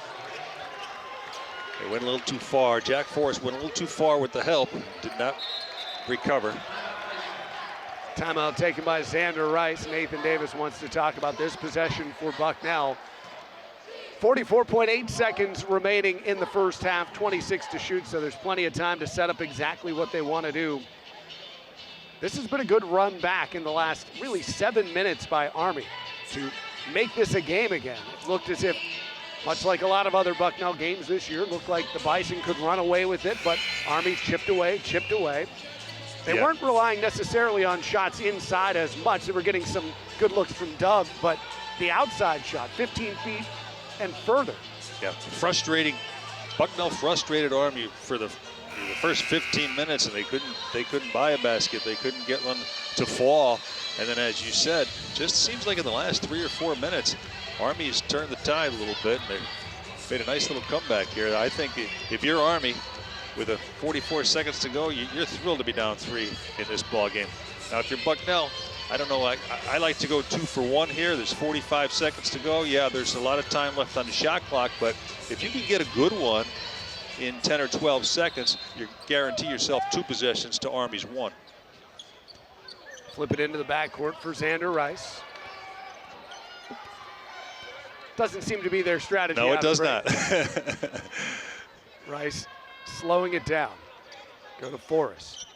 they went a little too far. Jack Forrest went a little too far with the help. Did not recover. Timeout taken by Xander Rice. Nathan Davis wants to talk about this possession for Bucknell. 44.8 seconds remaining in the first half, 26 to shoot, so there's plenty of time to set up exactly what they want to do. This has been a good run back in the last really 7 minutes by Army to make this a game again. It looked as if, much like a lot of other Bucknell games this year, looked like the Bison could run away with it, but Army chipped away. They weren't relying necessarily on shots inside as much. They were getting some good looks from Dove, but the outside shot, 15 feet and further. Yeah, frustrating. Bucknell frustrated Army for the first 15 minutes, and they couldn't buy a basket. They couldn't get one to fall. And then, as you said, just seems like in the last 3 or 4 minutes, Army's turned the tide a little bit, and they made a nice little comeback here. I think if you're Army, with 44 seconds to go, you're thrilled to be down 3 in this ball game. Now, if you're Bucknell, I don't know. I like to go 2 for 1 here. There's 45 seconds to go. Yeah, there's a lot of time left on the shot clock, but if you can get a good one in 10 or 12 seconds, you guarantee yourself 2 possessions to Army's 1. Flip it into the backcourt for Xander Rice. Doesn't seem to be their strategy. No, it does not. Rice slowing it down. Go to Forrest.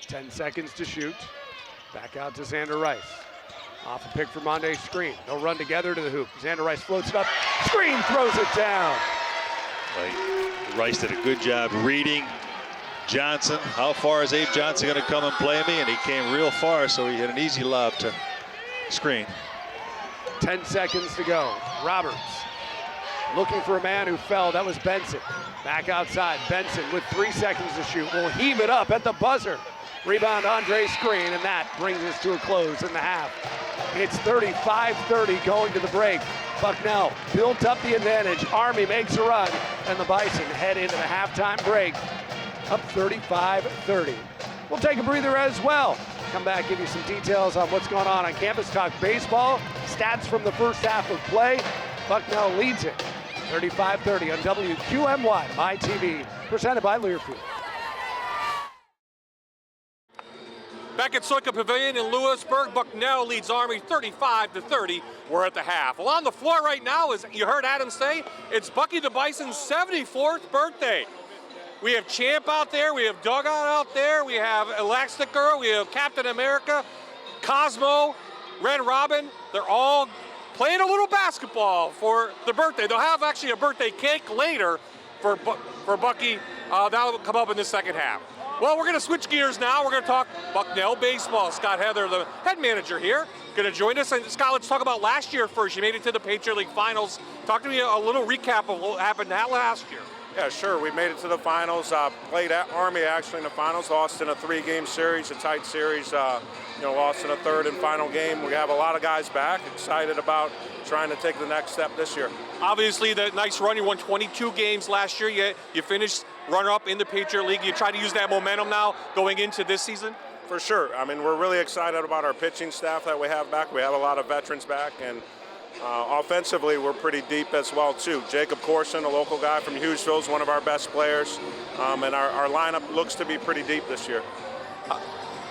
10 seconds to shoot. Back out to Xander Rice. Off a pick for Monday screen. They'll run together to the hoop. Xander Rice floats it up. Screen throws it down. Rice did a good job reading Johnson. How far is Abe Johnson going to come and play me? And he came real far, so he had an easy lob to screen. 10 seconds to go. Roberts looking for a man who fell. That was Benson. Back outside. Benson with 3 seconds to shoot. Will heave it up at the buzzer. Rebound Andre Screen, and that brings us to a close in the half. It's 35-30 going to the break. Bucknell built up the advantage. Army makes a run, and the Bison head into the halftime break up 35-30. We'll take a breather as well. Come back, give you some details on what's going on campus. Talk baseball, stats from the first half of play. Bucknell leads it 35-30 on WQMY, My TV, presented by Learfield. Back at Soika Pavilion in Lewisburg, Bucknell leads Army 35-30. We're at the half. Well, on the floor right now, as you heard Adam say, it's Bucky the Bison's 74th birthday. We have Champ out there, we have Dugout out there, we have Elastic Girl, we have Captain America, Cosmo, Red Robin. They're all playing a little basketball for the birthday. They'll have actually a birthday cake later for Bucky. That'll come up in the second half. Well, we're going to switch gears now. We're going to talk Bucknell baseball. Scott Heather, the head manager here, going to join us. And Scott, let's talk about last year first. You made it to the Patriot League Finals. Talk to me a little recap of what happened last year. Yeah, sure. We made it to the finals. Played at Army actually in the finals. Lost in a 3-game series, a tight series. Lost in a third and final game. We have a lot of guys back. Excited about trying to take the next step this year. Obviously, the nice run. You won 22 games last year. You finished runner-up in the Patriot League. You try to use that momentum now going into this season? For sure. I mean, we're really excited about our pitching staff that we have back. We have a lot of veterans back, and offensively, we're pretty deep as well, too. Jacob Corson, a local guy from Hughesville, is one of our best players, and our lineup looks to be pretty deep this year.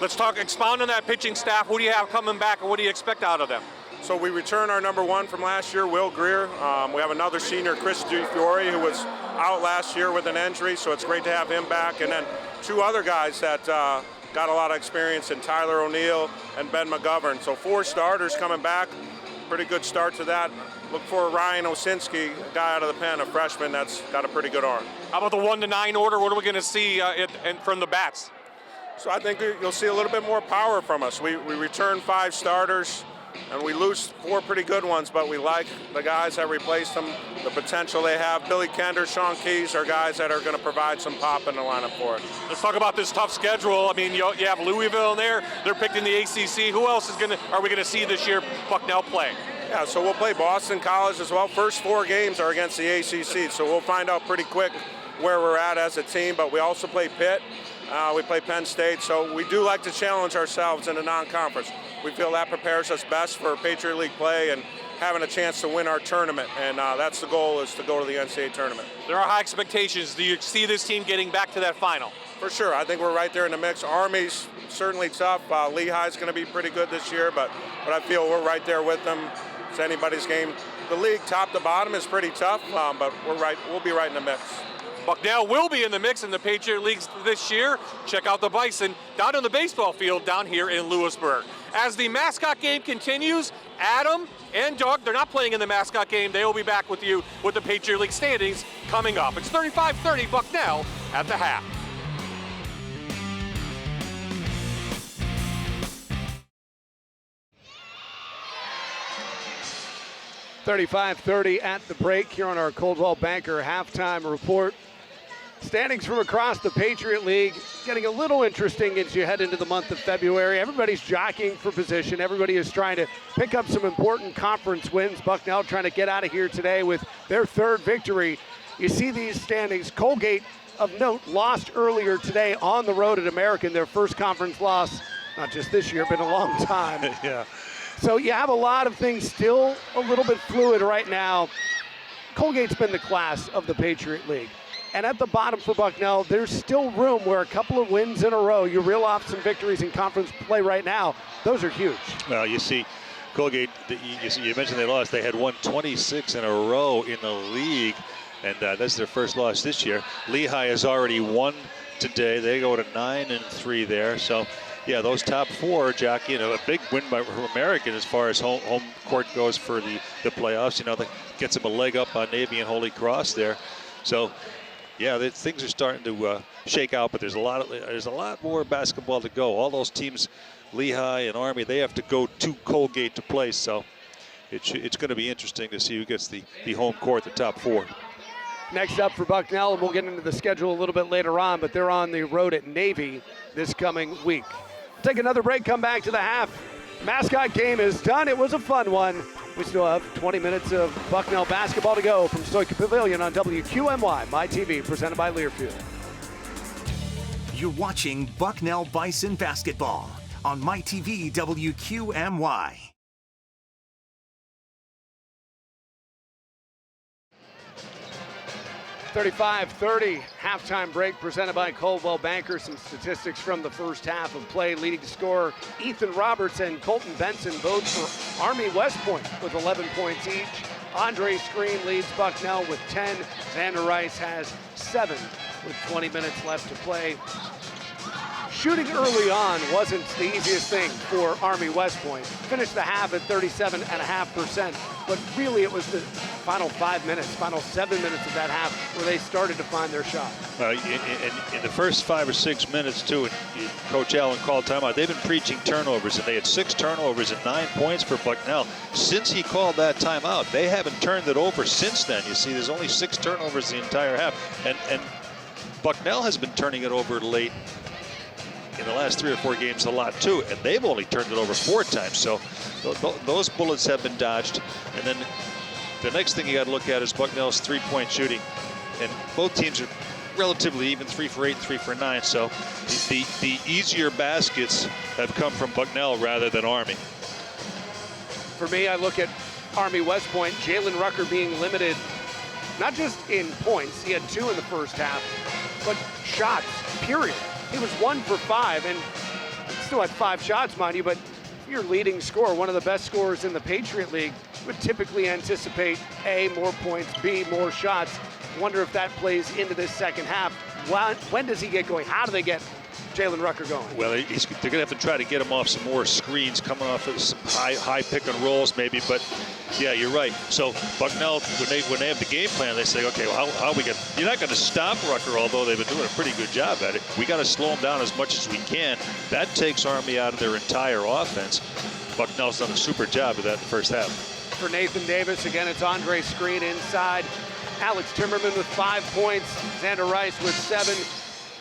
Let's expound on that pitching staff. Who do you have coming back, and what do you expect out of them? So we return our number 1 from last year, Will Greer. We have another senior, Chris DeFiore, who was out last year with an injury, so it's great to have him back. And then 2 other guys that got a lot of experience in Tyler O'Neill and Ben McGovern. So 4 starters coming back. Pretty good start to that. Look for Ryan Osinski, a guy out of the pen, a freshman that's got a pretty good arm. How about the 1 to 9 order? What are we going to see from the bats? So I think you'll see a little bit more power from us. We return 5 starters, and we lose 4 pretty good ones, but we like the guys that replaced them, the potential they have. Billy Kender, Sean Keys are guys that are going to provide some pop in the lineup for us. Let's talk about this tough schedule. I mean, you have Louisville in there. They're picked in the ACC. Who else are we going to see this year Bucknell play? Yeah, so we'll play Boston College as well. First 4 games are against the ACC, so we'll find out pretty quick where we're at as a team, but we also play Pitt. We play Penn State, so we do like to challenge ourselves in a non-conference. We feel that prepares us best for Patriot League play and having a chance to win our tournament, and that's the goal, is to go to the NCAA tournament. There are high expectations. Do you see this team getting back to that final? For sure. I think we're right there in the mix. Army's certainly tough. Lehigh's going to be pretty good this year, but I feel we're right there with them. It's anybody's game. The league, top to bottom, is pretty tough, but we'll be right in the mix. Bucknell will be in the mix in the Patriot League this year. Check out the Bison down on the baseball field down here in Lewisburg. As the mascot game continues, Adam and Doug, they're not playing in the mascot game. They will be back with you with the Patriot League standings coming up. It's 35-30 Bucknell at the half. (35-30) at the break here on our Coldwell Banker halftime report. Standings from across the Patriot League getting a little interesting as you head into the month of February. Everybody's jockeying for position. Everybody is trying to pick up some important conference wins. Bucknell trying to get out of here today with their 3rd victory. You see these standings. Colgate, of note, lost earlier today on the road at American, their first conference loss, not just this year, been a long time. Yeah. So you have a lot of things still a little bit fluid right now. Colgate's been the class of the Patriot League. And at the bottom for Bucknell, there's still room where a couple of wins in a row, you reel off some victories in conference play right now. Those are huge. Well, you see, Colgate, you mentioned they lost. They had won 26 in a row in the league, and that's their first loss this year. Lehigh has already won today. They go to 9-3 there. So, yeah, those top 4, Jockey, a big win by American as far as home court goes for the playoffs. That gets them a leg up on Navy and Holy Cross there. So, yeah, things are starting to shake out, but there's a lot more basketball to go. All those teams, Lehigh and Army, they have to go to Colgate to play. So it's going to be interesting to see who gets the home court, the top 4. Next up for Bucknell, and we'll get into the schedule a little bit later on, but they're on the road at Navy this coming week. Take another break, come back to the half. Mascot game is done. It was a fun one. We still have 20 minutes of Bucknell basketball to go from Stoika Pavilion on WQMY, My TV, presented by Learfield. You're watching Bucknell Bison basketball on My TV WQMY. 35-30 halftime break presented by Coldwell Banker. Some statistics from the first half of play. Leading scorer Ethan Roberts and Colton Benson both for Army West Point with 11 points each. Andre Screen leads Bucknell with 10. Xander Rice has 7 with 20 minutes left to play. Shooting early on wasn't the easiest thing for Army West Point. Finished the half at 37.5%, but really it was the final 5 minutes, final 7 minutes of that half where they started to find their shot. In the first 5 or 6 minutes, too, and Coach Allen called timeout. They've been preaching turnovers, and they had 6 turnovers and 9 points for Bucknell. Since he called that timeout, they haven't turned it over since then. You see, there's only 6 turnovers the entire half, and Bucknell has been turning it over late in the last 3 or 4 games a lot too, and they've only turned it over 4 times. So those bullets have been dodged. And then the next thing you got to look at is Bucknell's 3-point shooting, and both teams are relatively even, 3 for 8, 3 for 9. So the easier baskets have come from Bucknell rather than Army. For me, I look at Army West Point, Jalen Rucker being limited, not just in points, he had 2 in the first half, but shots, period. He was 1 for 5 and still had 5 shots, mind you, but your leading scorer, one of the best scorers in the Patriot League, would typically anticipate A, more points, B, more shots. Wonder if that plays into this second half. When does he get going? How do they get Jalen Rucker going? Well, they're going to have to try to get him off some more screens, coming off of some high pick and rolls maybe. But yeah, you're right. So Bucknell, when they have the game plan, they say, okay, well, how we get? You're not going to stop Rucker, although they've been doing a pretty good job at it. We got to slow him down as much as we can. That takes Army out of their entire offense. Bucknell's done a super job of that in the first half. For Nathan Davis, again, it's Andre Screen inside. Alex Timmerman with 5 points. Xander Rice with 7.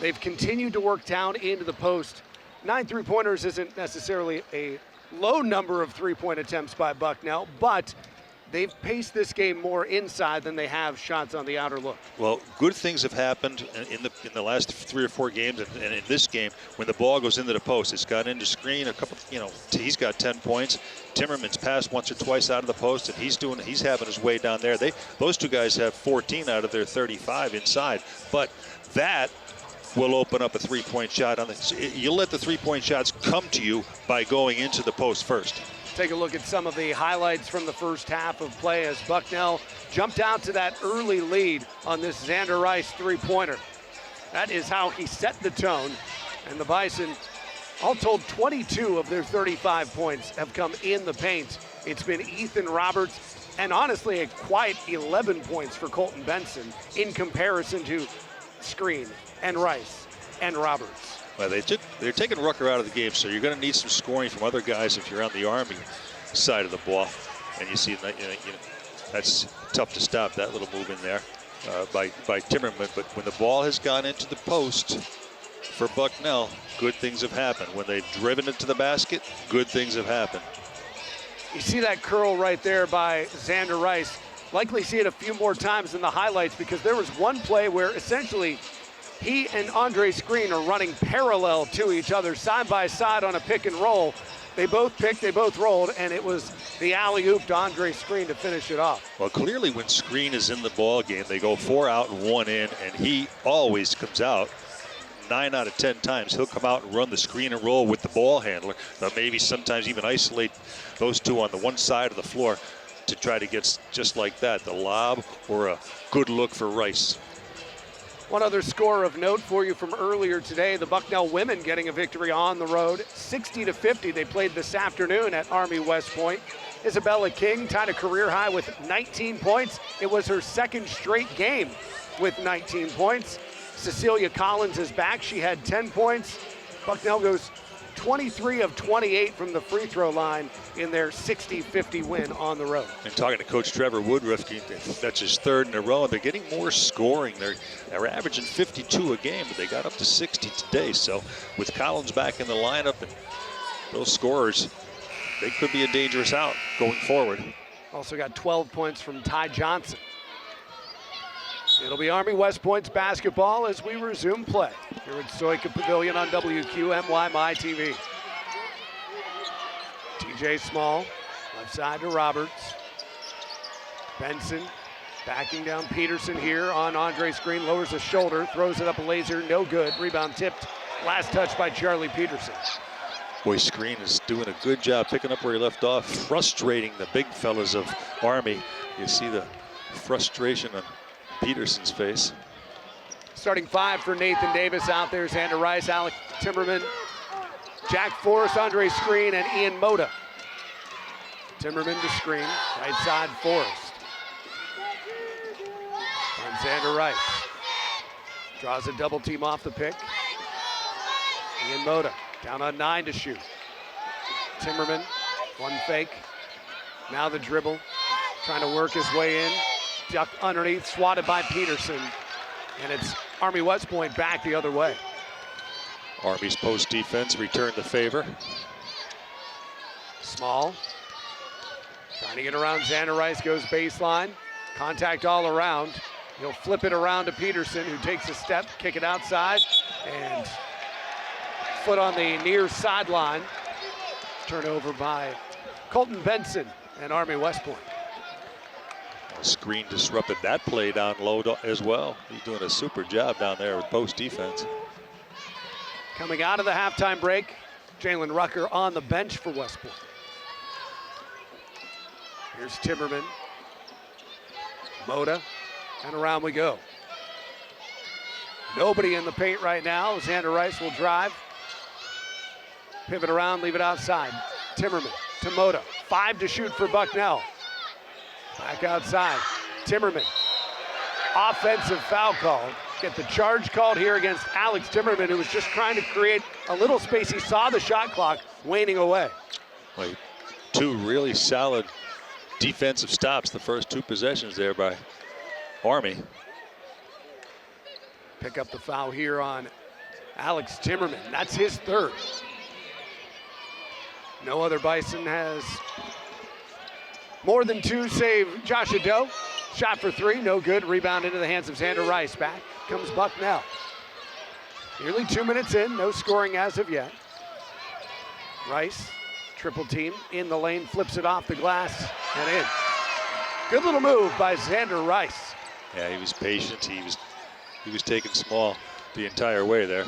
They've continued to work down into the post. 9 3-pointers isn't necessarily a low number of three-point attempts by Bucknell, but they've paced this game more inside than they have shots on the outer look. Well, good things have happened in the last 3 or 4 games, and in this game, when the ball goes into the post, it's got into screen a couple. He's got 10 points. Timmerman's passed once or twice out of the post, and he's having his way down there. Those two guys have 14 out of their 35 inside, but that will open up a three-point shot you let the three-point shots come to you by going into the post first. Take a look at some of the highlights from the first half of play as Bucknell jumped out to that early lead on this Xander Rice three-pointer. That is how he set the tone, and the Bison, all told, 22 of their 35 points have come in the paint. It's been Ethan Roberts, and honestly a quiet 11 points for Colton Benson in comparison to Screen and Rice and Roberts. Well, they're taking Rucker out of the game, so you're going to need some scoring from other guys if you're on the Army side of the ball. And you see that that's tough to stop, that little move in there by Timmerman. But when the ball has gone into the post for Bucknell, good things have happened. When they've driven it to the basket, good things have happened. You see that curl right there by Xander Rice. Likely see it a few more times in the highlights, because there was one play where essentially he and Andre Screen are running parallel to each other, side by side on a pick and roll. They both picked, they both rolled, and it was the alley-oop to Andre Screen to finish it off. Well, clearly when Screen is in the ball game, they go 4 out and 1 in, and he always comes out. 9 out of 10 times he'll come out and run the screen and roll with the ball handler. Now maybe sometimes even isolate those two on the one side of the floor to try to get just like that, the lob or a good look for Rice. One other score of note for you from earlier today, the Bucknell women getting a victory on the road, 60-50. They played this afternoon at Army West Point. Isabella King tied a career high with 19 points. It was her second straight game with 19 points. Cecilia Collins is back. She had 10 points. Bucknell goes 23 of 28 from the free throw line in their 60-50 win on the road. And talking to Coach Trevor Woodruff, that's his 3rd in a row, and they're getting more scoring. They're averaging 52 a game, but they got up to 60 today. So with Collins back in the lineup and those scorers, they could be a dangerous out going forward. Also got 12 points from Ty Johnson. It'll be Army West Point's basketball as we resume play here at Stoika Pavilion on WQMY My TV. TJ Small, left side to Roberts. Benson backing down Peterson here on Andre Screen, lowers the shoulder, throws it up a laser, no good. Rebound tipped, last touch by Charlie Peterson. Boy, Screen is doing a good job picking up where he left off, frustrating the big fellas of Army. You see the frustration on Peterson's face. Starting 5 for Nathan Davis out there. Xander Rice, Alex Timmerman, Jack Forrest, Andre Screen, and Ian Moda. Timmerman to Screen, right side Forrest. On Xander Rice. Draws a double team off the pick. Ian Moda down on 9 to shoot. Timmerman, one fake. Now the dribble, trying to work his way in. Duck underneath, swatted by Peterson, and it's Army West Point back the other way. Army's post defense returned the favor. Small, trying to get around Xander Rice, goes baseline. Contact all around. He'll flip it around to Peterson, who takes a step, kick it outside, and foot on the near sideline. Turnover by Colton Benson and Army West Point. Screen disrupted that play down low as well. He's doing a super job down there with post defense. Coming out of the halftime break, Jalen Rucker on the bench for West Point. Here's Timmerman. Moda, and around we go. Nobody in the paint right now. Xander Rice will drive. Pivot around, leave it outside. Timmerman to Moda. 5 to shoot for Bucknell. Back outside, Timmerman. Offensive foul call. Get the charge called here against Alex Timmerman, who was just trying to create a little space. He saw the shot clock waning away. Like 2 really solid defensive stops the first 2 possessions there by Army. Pick up the foul here on Alex Timmerman. That's his 3rd. No other Bison has more than 2, save Josh Ado. Shot for 3, no good. Rebound into the hands of Xander Rice. Back comes Bucknell. Nearly 2 minutes in, no scoring as of yet. Rice, triple team, in the lane, flips it off the glass and in. Good little move by Xander Rice. Yeah, he was patient. He was taking small the entire way there.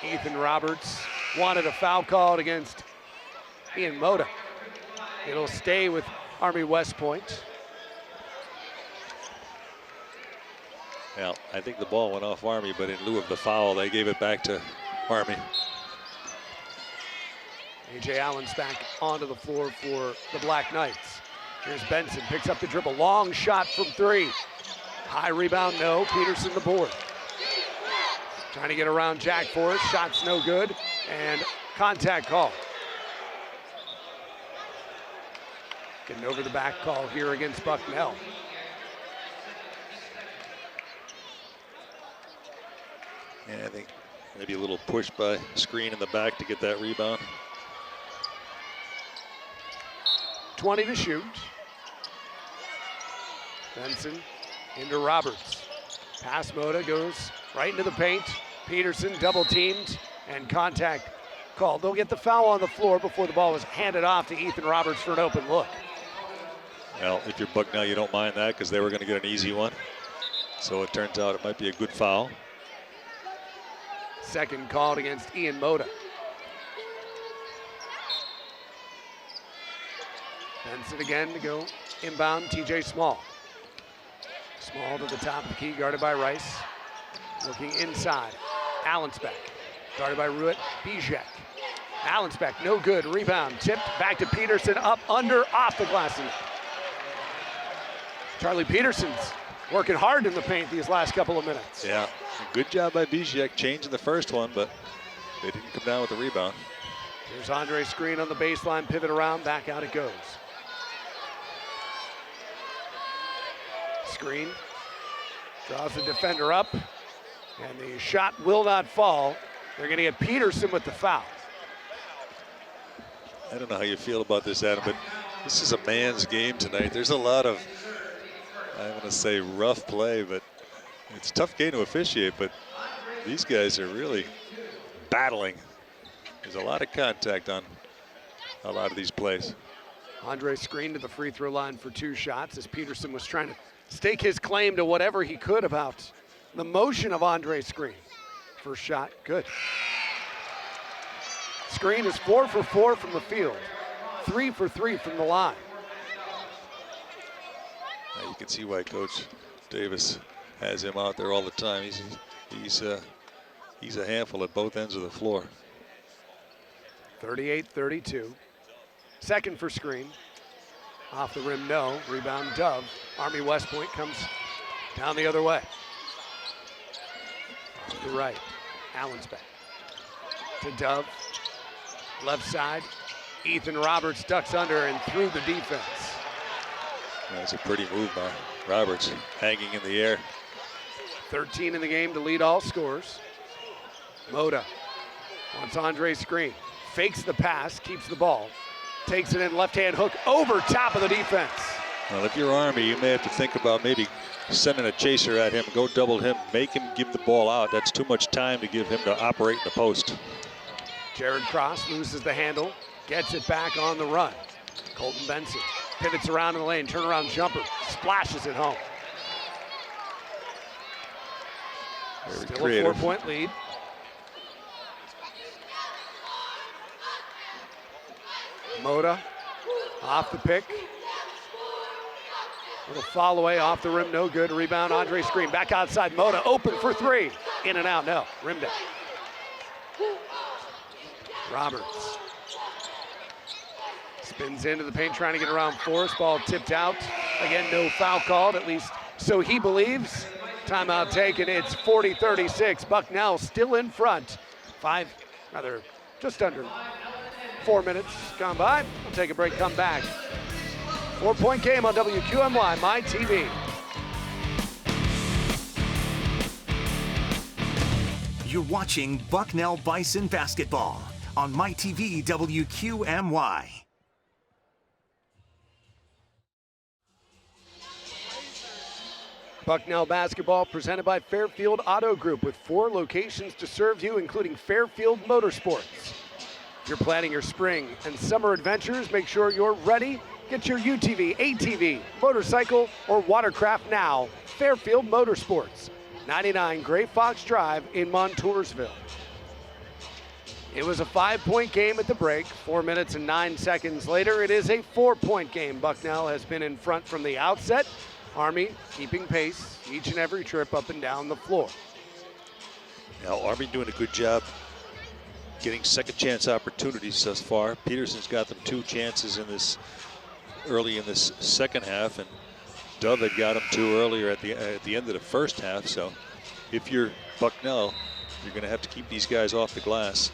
Ethan Roberts wanted a foul called against Ian Moda. It'll stay with Army West Point. Well, I think the ball went off Army, but in lieu of the foul, they gave it back to Army. A.J. Allen's back onto the floor for the Black Knights. Here's Benson, picks up the dribble, long shot from 3. High rebound, no. Peterson the board. Trying to get around Jack Forrest, shot's no good, and contact call. Getting over the back call here against Bucknell. Yeah, I think maybe a little push by Screen in the back to get that rebound. 20 to shoot. Benson into Roberts. Pass Moda goes right into the paint. Peterson double teamed and contact called. They'll get the foul on the floor before the ball was handed off to Ethan Roberts for an open look. Well, if you're Bucknell, you don't mind that because they were going to get an easy one. So it turns out it might be a good foul. Second called against Ian Moda. Benson again to go inbound, TJ Small. Small to the top of the key, guarded by Rice. Looking inside, Allensbeck, guarded by Ruitt Bijek. Allensbeck, no good, rebound, tipped back to Peterson, up, under, off the glass. Charlie Peterson's working hard in the paint these last couple of minutes. Yeah, good job by Bijek changing the first one, but they didn't come down with the rebound. Here's Andre Screen on the baseline, pivot around, back out it goes. Screen draws the defender up, and the shot will not fall. They're going to get Peterson with the foul. I don't know how you feel about this, Adam, but this is a man's game tonight. There's a lot of, I want to say rough play, but it's a tough game to officiate, but these guys are really battling. There's a lot of contact on a lot of these plays. Andre Screen to the free throw line for 2 shots as Peterson was trying to stake his claim to whatever he could about the motion of Andre Screen. First shot, good. Screen is 4 for 4 from the field, 3 for 3 from the line. Now you can see why Coach Davis has him out there all the time. He's a handful at both ends of the floor. 38-32. Second for Screen. Off the rim, no. Rebound, Dove. Army West Point comes down the other way. To the right, Allensbeck. To Dove. Left side. Ethan Roberts ducks under and through the defense. That's a pretty move by Roberts, hanging in the air. 13 in the game to lead all scores. Moda wants Andre Screen. Fakes the pass, keeps the ball. Takes it in, left-hand hook over top of the defense. Well, if you're Army, you may have to think about maybe sending a chaser at him, go double him, make him give the ball out. That's too much time to give him to operate in the post. Jared Cross loses the handle, gets it back on the run. Colton Benson pivots around in the lane, turnaround jumper, splashes it home. Very Still creative. a 4-point lead. Moda off the pick. Little fall away off the rim, no good. Rebound, Andre Screen back outside. Moda open for 3. In and out, no. Rim down. Roberts spins into the paint, trying to get around Forrest. Ball tipped out. Again, no foul called, at least so he believes. Timeout taken. It's 40-36. Bucknell still in front. Just under 4 minutes gone by. We'll take a break, come back. 4-point game on WQMY, My TV. You're watching Bucknell Bison basketball on MyTV WQMY. Bucknell basketball presented by Fairfield Auto Group with 4 locations to serve you, including Fairfield Motorsports. If you're planning your spring and summer adventures, make sure you're ready. Get your UTV, ATV, motorcycle, or watercraft now. Fairfield Motorsports, 99 Gray Fox Drive in Montoursville. It was a 5-point game at the break. 4 minutes and 9 seconds later, it is a 4-point game. Bucknell has been in front from the outset. Army keeping pace each and every trip up and down the floor. Now, Army doing a good job getting second chance opportunities thus far. Peterson's got them 2 chances in this early in this second half, and Dove had got him 2 earlier at the end of the first half. So if you're Bucknell, you're going to have to keep these guys off the glass.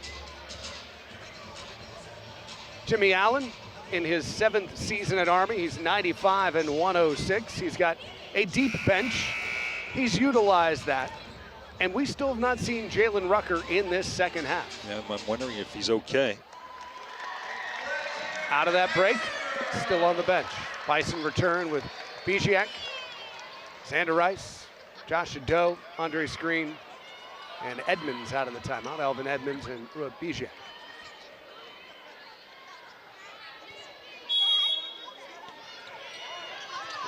Jimmy Allen, in his 7th season at Army, he's 95 and 106. He's got a deep bench. He's utilized that. And we still have not seen Jalen Rucker in this second half. Yeah, I'm wondering if he's okay. Out of that break, still on the bench. Bison return with Bijiak, Xander Rice, Josh Ado, Andre Screen, and Edmonds out of the timeout. Alvin Edmonds and Bijiak.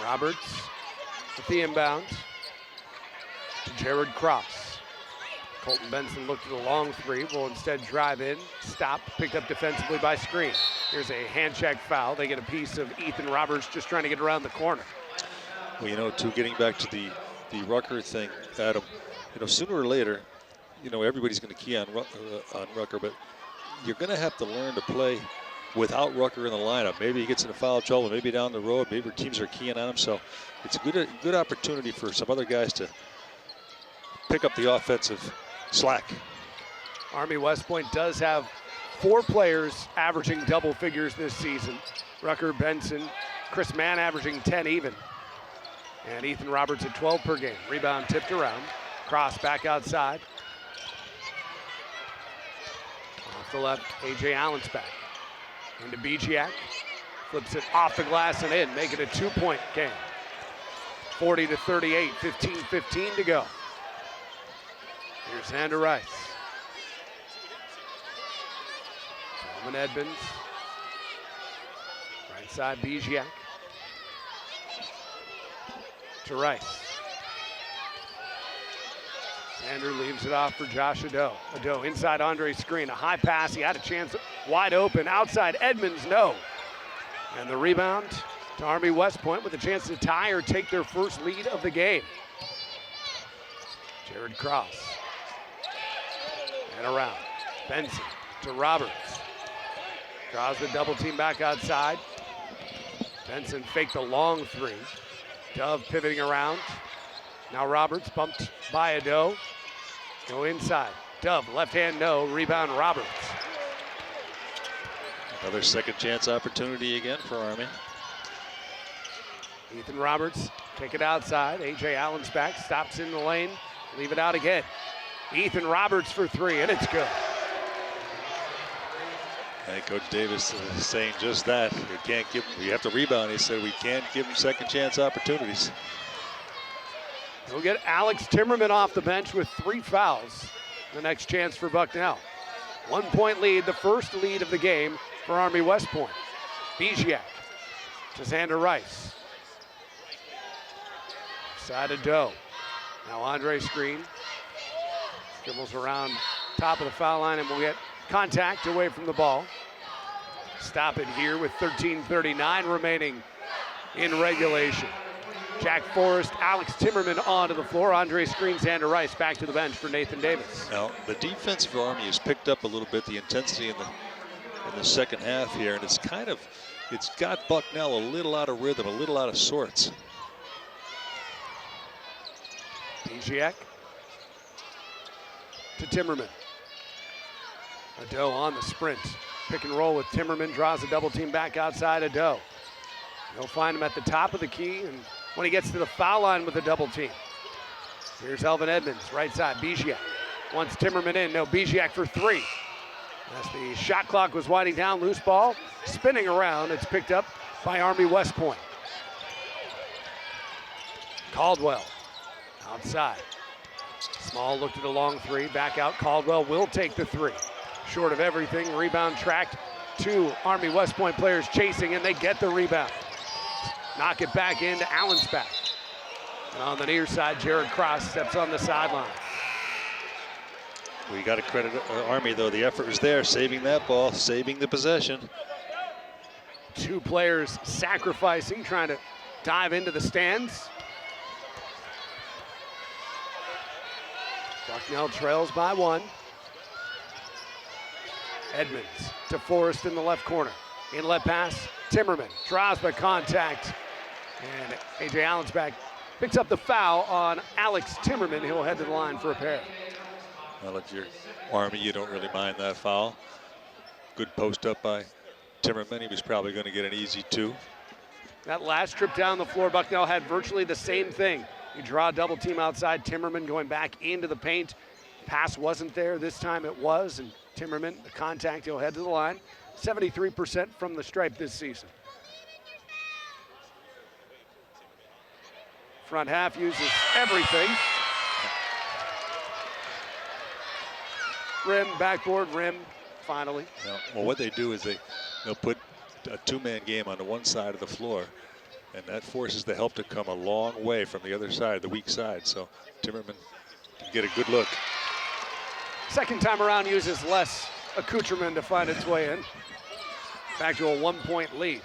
Roberts with the inbound to Jared Cross. Colton Benson looked at a long 3, will instead drive in, stop, picked up defensively by Screen. Here's a hand check foul. They get a piece of Ethan Roberts just trying to get around the corner. Well, you know, too, getting back to the Rucker thing, Adam, you know, sooner or later, you know, everybody's going to key on Rucker, but you're going to have to learn to play without Rucker in the lineup. Maybe he gets into foul trouble, maybe down the road, maybe teams are keying on him. So it's a good opportunity for some other guys to pick up the offensive slack. Army West Point does have 4 players averaging double figures this season. Rucker, Benson, Chris Mann averaging 10 even. And Ethan Roberts at 12 per game. Rebound tipped around. Cross back outside. Off the left, A.J. Allen's back. Into Bijiak, flips it off the glass and in, make it a 2-point game. 40-38, 15-15 to go. Here's Xander Rice. Alvin Edmonds. Right side, Bijiak. To Rice. Xander leaves it off for Josh Ado. Ado inside Andre Screen, a high pass. He had a chance wide open. Outside Edmonds, no. And the rebound to Army West Point with a chance to tie or take their first lead of the game. Jared Cross. And around. Benson to Roberts. Draws the double team back outside. Benson faked a long 3. Dove pivoting around. Now Roberts bumped by Ado. Go inside. Dove, left hand, no. Rebound, Roberts. Another second chance opportunity again for Army. Ethan Roberts, kick it outside. A.J. Allen's back, stops in the lane. Leave it out again. Ethan Roberts for 3, and it's good. And Coach Davis is saying just that. You have to rebound. He said we can't give him second chance opportunities. We'll get Alex Timmerman off the bench with 3 fouls. The next chance for Bucknell. 1-point lead, the first lead of the game for Army West Point. Bijiak to Xander Rice. Side of Doe. Now Andre Screen. Dribbles around top of the foul line and will get contact away from the ball. Stop it here with 13:39 remaining in regulation. Jack Forrest, Alex Timmerman onto the floor. Andre Screen, Xander Rice back to the bench for Nathan Davis. Now, the defense for Army has picked up a little bit the intensity in the second half here, and it's got Bucknell a little out of rhythm, a little out of sorts. Bijiak to Timmerman. Ado on the sprint. Pick and roll with Timmerman, draws a double team back outside Ado. They'll find him at the top of the key, and when he gets to the foul line with a double team. Here's Alvin Edmonds, right side, Bijiak. Wants Timmerman in, no, Bijiak for 3. As the shot clock was winding down, loose ball spinning around. It's picked up by Army West Point. Caldwell outside. Small looked at a long three, back out. Caldwell will take the three. Short of everything, rebound tracked. Two Army West Point players chasing, and they get the rebound. Knock it back into Allensbach. And on the near side, Jared Cross steps on the sideline. We got to credit Army, though. The effort was there, saving that ball, saving the possession. Two players sacrificing, trying to dive into the stands. Bucknell trails by one. Edmonds to Forrest in the left corner. Inlet pass, Timmerman draws by contact. And A.J. Allensbach picks up the foul on Alex Timmerman. He'll head to the line for a pair. Well, if you're Army, you don't really mind that foul. Good post up by Timmerman. He was probably going to get an easy two. That last trip down the floor, Bucknell had virtually the same thing. You draw a double team outside, Timmerman going back into the paint. Pass wasn't there. This time it was, and Timmerman, the contact, he'll head to the line. 73% from the stripe this season. Front half uses everything. Rim, backboard, rim, finally. Yeah, well, what they do is they'll put a two-man game on the one side of the floor, and that forces the help to come a long way from the other side, the weak side. So Timmerman can get a good look. Second time around uses less accoutrement to find its way in. Back to a 1-point lead.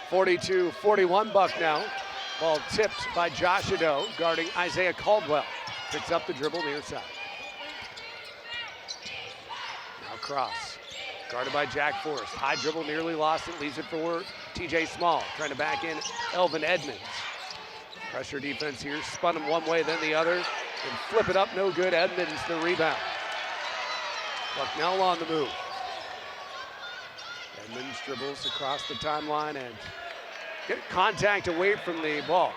42-41 Bucknell. Ball tipped by Josh Ado, guarding Isaiah Caldwell. Picks up the dribble near side. Now Cross, guarded by Jack Forrest. High dribble, nearly lost it, leaves it for TJ Small. Trying to back in Elvin Edmonds. Pressure defense here, spun him one way, then the other. And flip it up, no good. Edmonds the rebound. Bucknell on the move. Edmonds dribbles across the timeline and get contact away from the ball.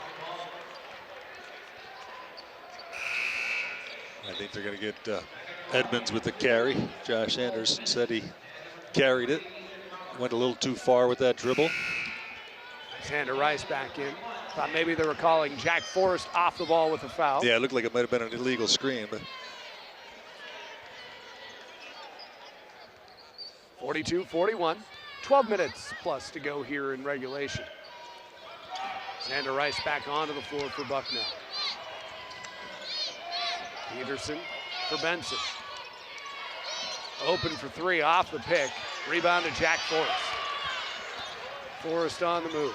I think they're going to get Edmonds with the carry. Josh Anderson said he carried it. Went a little too far with that dribble. Xander Rice back in. Thought maybe they were calling Jack Forrest off the ball with a foul. Yeah, it looked like it might have been an illegal screen, but 42-41. 12 minutes plus to go here in regulation. Xander Rice back onto the floor for Bucknell. Peterson for Benson. Open for three off the pick. Rebound to Jack Forrest. Forrest on the move.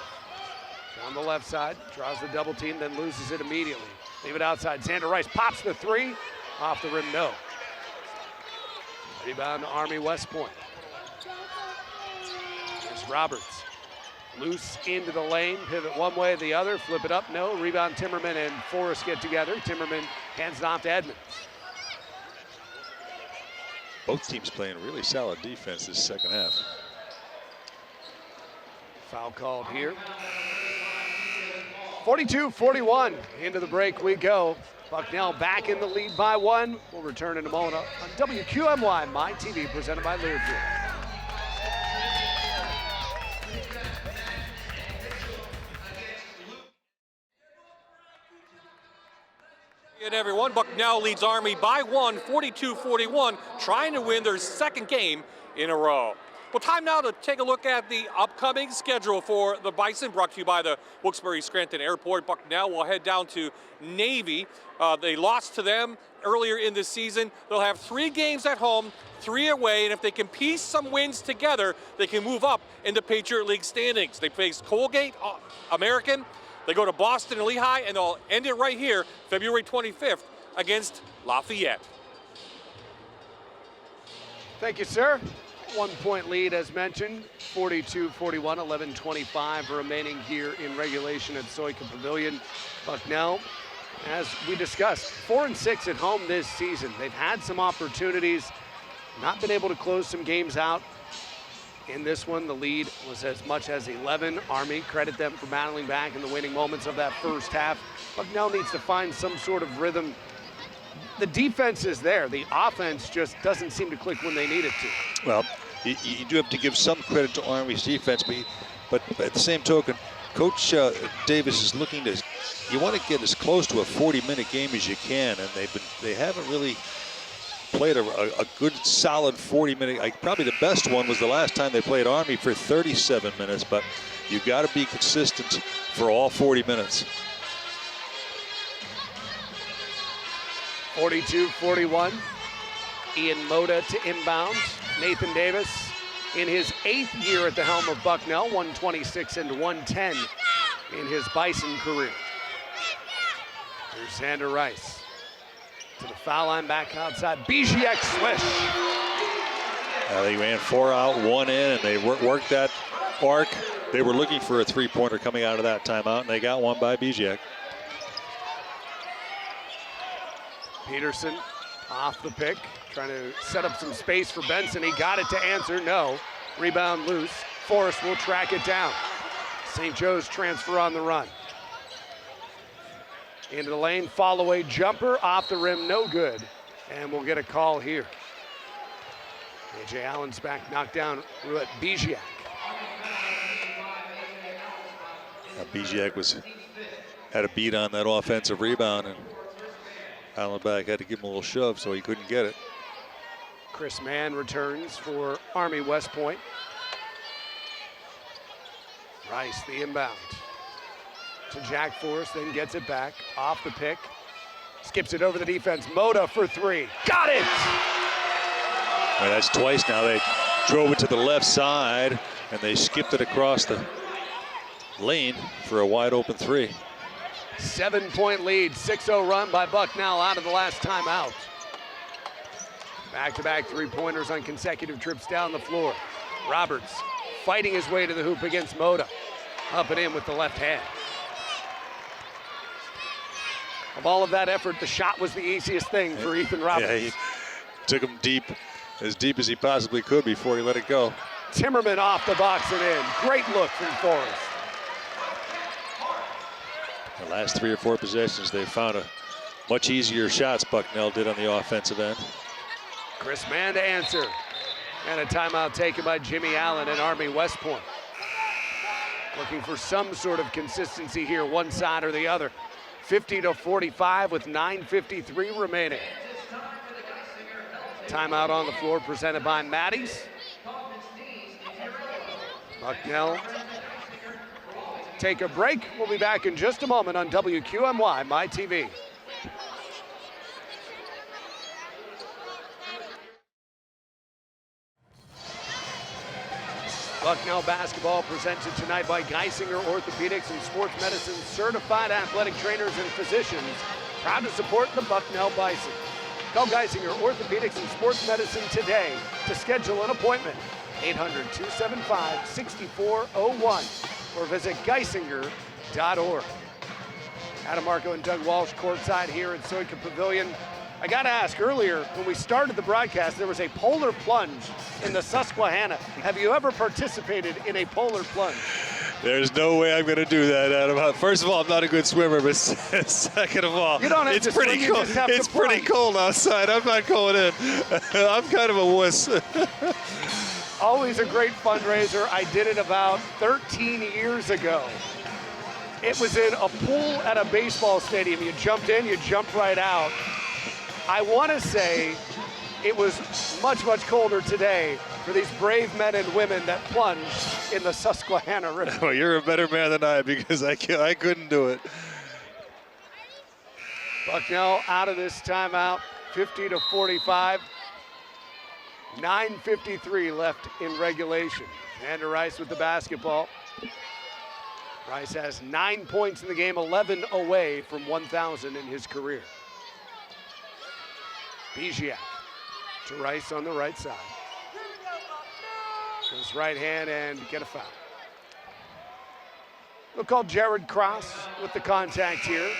Down the left side, draws the double team, then loses it immediately. Leave it outside. Xander Rice pops the three. Off the rim, no. Rebound to Army West Point. Here's Roberts. Loose into the lane, pivot one way or the other, flip it up, no. Rebound, Timmerman and Forrest get together. Timmerman hands it off to Edmonds. both teams playing really solid defense this second half. Foul called here. 42-41, into the break we go. Bucknell back in the lead by one. We'll return in a moment on WQMY, My TV, presented by Learfield. And everyone, Bucknell leads Army by one, 42-41, trying to win their second game in a row. Well, time now to take a look at the upcoming schedule for the Bison, brought to you by the Wilkes-Barre Scranton Airport. Bucknell will head down to Navy. They lost to them earlier in the season. They'll have 3 games at home, 3 away, and if they can piece some wins together, they can move up in the Patriot League standings. They face Colgate, American. They go to Boston and Lehigh, and they'll end it right here, February 25th, against Lafayette. Thank you, sir. 1 point lead, as mentioned, 42-41, 11:25 remaining here in regulation at Soika Pavilion. Bucknell, as we discussed, 4-6 at home this season. They've had some opportunities, not been able to close some games out. In this one, the lead was as much as 11. Army, credit them for battling back in the winning moments of that first half. Bucknell needs to find some sort of rhythm the defense is there. The offense just doesn't seem to click when they need it to. Well, you do have to give some credit to Army's defense, but at the same token, Coach Davis is looking to. You want to get as close to a 40-minute game as you can, and they haven't really played a good, solid 40-minute. Probably the best one was the last time they played Army for 37 minutes, but you've got to be consistent for all 40 minutes. 42-41. Ian Moda to inbound. Nathan Davis in his 8th year at the helm of Bucknell, 126 and 110 in his Bison career. Here's Xander Rice to the foul line, back outside. Biziak swish. They ran 4 out, 1 in, and they worked that arc. They were looking for a three-pointer coming out of that timeout, and they got one by Biziak. Peterson off the pick, trying to set up some space for Benson. He got it to answer, no. Rebound loose. Forrest will track it down. St. Joe's transfer on the run. Into the lane, fall away jumper, off the rim, no good. And we'll get a call here. A.J. Allen's back, knocked down Ruet Biziak. Biziak had a beat on that offensive rebound, and Allenback had to give him a little shove, so he couldn't get it. Chris Mann returns for Army West Point. Rice, the inbound. To Jack Forrest, then gets it back. Off the pick. Skips it over the defense. Moda for 3. Got it! Well, that's twice now. They drove it to the left side, and they skipped it across the lane for a wide open 3. 7-point lead, 6-0 run by Bucknell out of the last timeout. Back-to-back three-pointers on consecutive trips down the floor. Roberts fighting his way to the hoop against Moda. Up and in with the left hand. Of all of that effort, the shot was the easiest thing for Ethan Roberts. Yeah, he took him deep as he possibly could before he let it go. Timmerman off the box and in. Great look from Forrest. The last 3 or 4 possessions, they found a much easier shots Bucknell did on the offensive end. Chris Mann to answer. And a timeout taken by Jimmy Allen at Army West Point. Looking for some sort of consistency here, one side or the other. 50-45 with 9:53 remaining. Timeout on the floor presented by Maddie's. Bucknell take a break. We'll be back in just a moment on WQMY, My TV. Bucknell basketball presented tonight by Geisinger Orthopedics and Sports Medicine certified athletic trainers and physicians, proud to support the Bucknell Bison. Call Geisinger Orthopedics and Sports Medicine today to schedule an appointment. 800-275-6401 or visit geisinger.org. Adam Marco and Doug Walsh courtside here at Soika Pavilion. I got to ask, earlier when we started the broadcast, there was a polar plunge in the Susquehanna. Have you ever participated in a polar plunge? There's no way I'm going to do that, Adam. First of all, I'm not a good swimmer, but second of all, you don't have it's to pretty swim, cold. It's pretty cold outside. I'm not going in. I'm kind of a wuss. Always a great fundraiser. I did it about 13 years ago. It was in a pool at a baseball stadium. You jumped in, you jumped right out. I want to say it was much, much colder today for these brave men and women that plunged in the Susquehanna River. Well, you're a better man than I, because I couldn't do it. Bucknell out of this timeout, 50-45. 9:53 left in regulation. Xander Rice with the basketball. Rice has 9 points in the game, 11 away from 1,000 in his career. Biziak to Rice on the right side. Goes right hand and get a foul. We'll call Jared Cross with the contact here.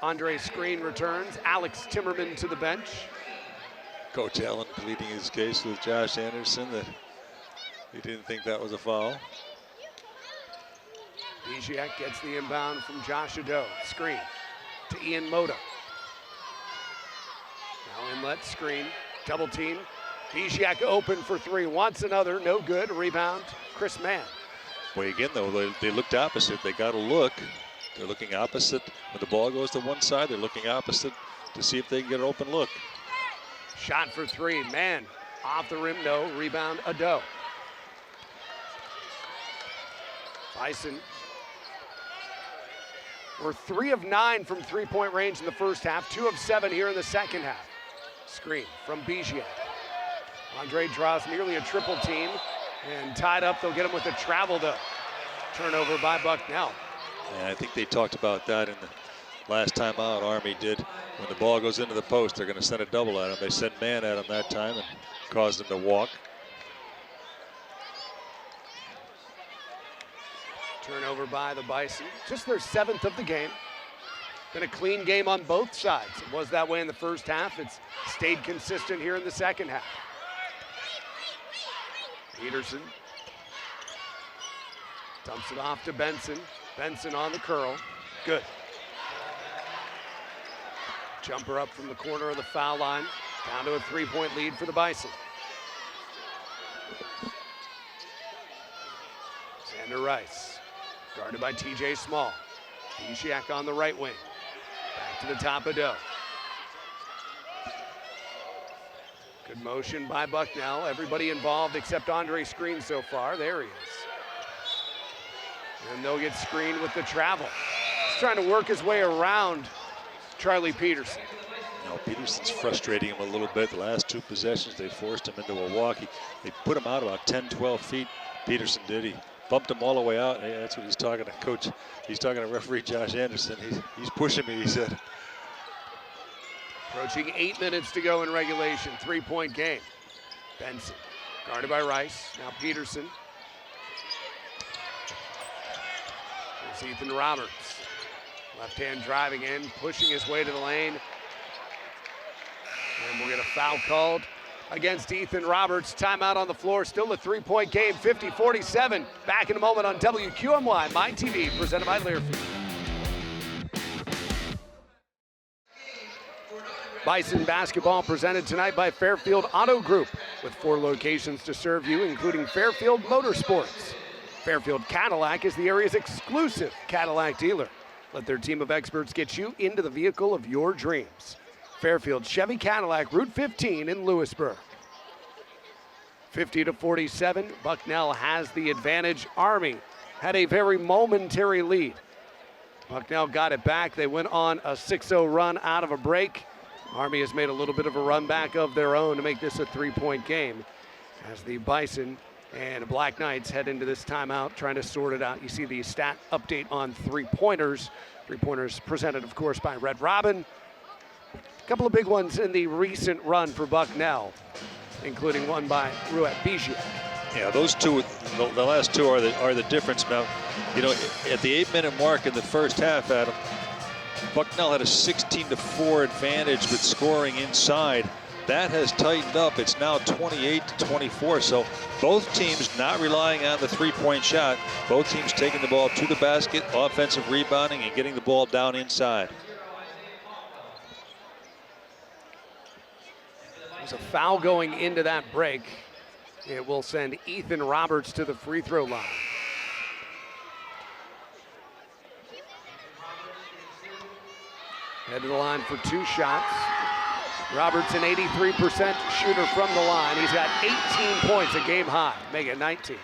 Andre Screen returns. Alex Timmerman to the bench. Coach Allen pleading his case with Josh Anderson that he didn't think that was a foul. Biziak gets the inbound from Josh Ado. Screen. to Ian Moda. Now inlet screen, double team. Bijak open for three, wants another, no good. Rebound, Chris Mann. Boy, again, though, they looked opposite. They got to look. They're looking opposite. When the ball goes to one side, they're looking opposite to see if they can get an open look. Shot for three, Mann. Off the rim, no. Rebound, Ado. Bison were 3 of 9 from three-point range in the first half, 2 of 7 here in the second half. Screen from Bijak. Andre draws nearly a triple team and tied up. They'll get him with a travel though. Turnover by Bucknell. And I think they talked about that in the last time out. Army did. When the ball goes into the post, they're going to send a double at him. They sent man at him that time and caused him to walk. Turnover by the Bison. Just their 7th of the game. Been a clean game on both sides. It was that way in the first half. It's stayed consistent here in the second half. Peterson dumps it off to Benson. Benson on the curl. Good. Jumper up from the corner of the foul line. Down to a 3-point lead for the Bison. Xander Rice. Guarded by TJ Small. Bijak on the right wing. Back to the top of Doe. Good motion by Bucknell. Everybody involved except Andre Screen so far. There he is. And they'll get screened with the travel. He's trying to work his way around Charlie Peterson. You know, Peterson's frustrating him a little bit. The last 2 possessions, they forced him into a walk. They put him out about 10, 12 feet. Peterson did. He bumped him all the way out. Hey, that's what he's talking to coach. He's talking to referee Josh Anderson. He's pushing me, he said. Approaching 8 minutes to go in regulation. 3-point game. Benson guarded by Rice. Now Peterson. There's Ethan Roberts. Left hand driving in, pushing his way to the lane. And we'll get a foul called against Ethan Roberts. Timeout on the floor. Still a 3-point game. 50-47. Back in a moment on WQMY, My TV, presented by Learfield. Bison basketball presented tonight by Fairfield Auto Group, with 4 locations to serve you, including Fairfield Motorsports. Fairfield Cadillac is the area's exclusive Cadillac dealer. Let their team of experts get you into the vehicle of your dreams. Fairfield Chevy Cadillac, Route 15 in Lewisburg. 50-47, Bucknell has the advantage. Army had a very momentary lead. Bucknell got it back. They went on a 6-0 run out of a break. Army has made a little bit of a run back of their own to make this a 3-point game as the Bison and Black Knights head into this timeout trying to sort it out. You see the stat update on three-pointers. Three-pointers presented, of course, by Red Robin. A couple of big ones in the recent run for Bucknell, including one by Ruet Bijak. Yeah, those two, the last 2 are the difference. Now, you know, at the 8-minute mark in the first half, Adam, Bucknell had a 16-4 advantage with scoring inside. That has tightened up. It's now 28-24. So both teams not relying on the 3-point shot. Both teams taking the ball to the basket, offensive rebounding, and getting the ball down inside. There's a foul going into that break. It will send Ethan Roberts to the free throw line. Head to the line for 2 shots. Roberts an 83% shooter from the line. He's got 18 points, a game high, make it 19.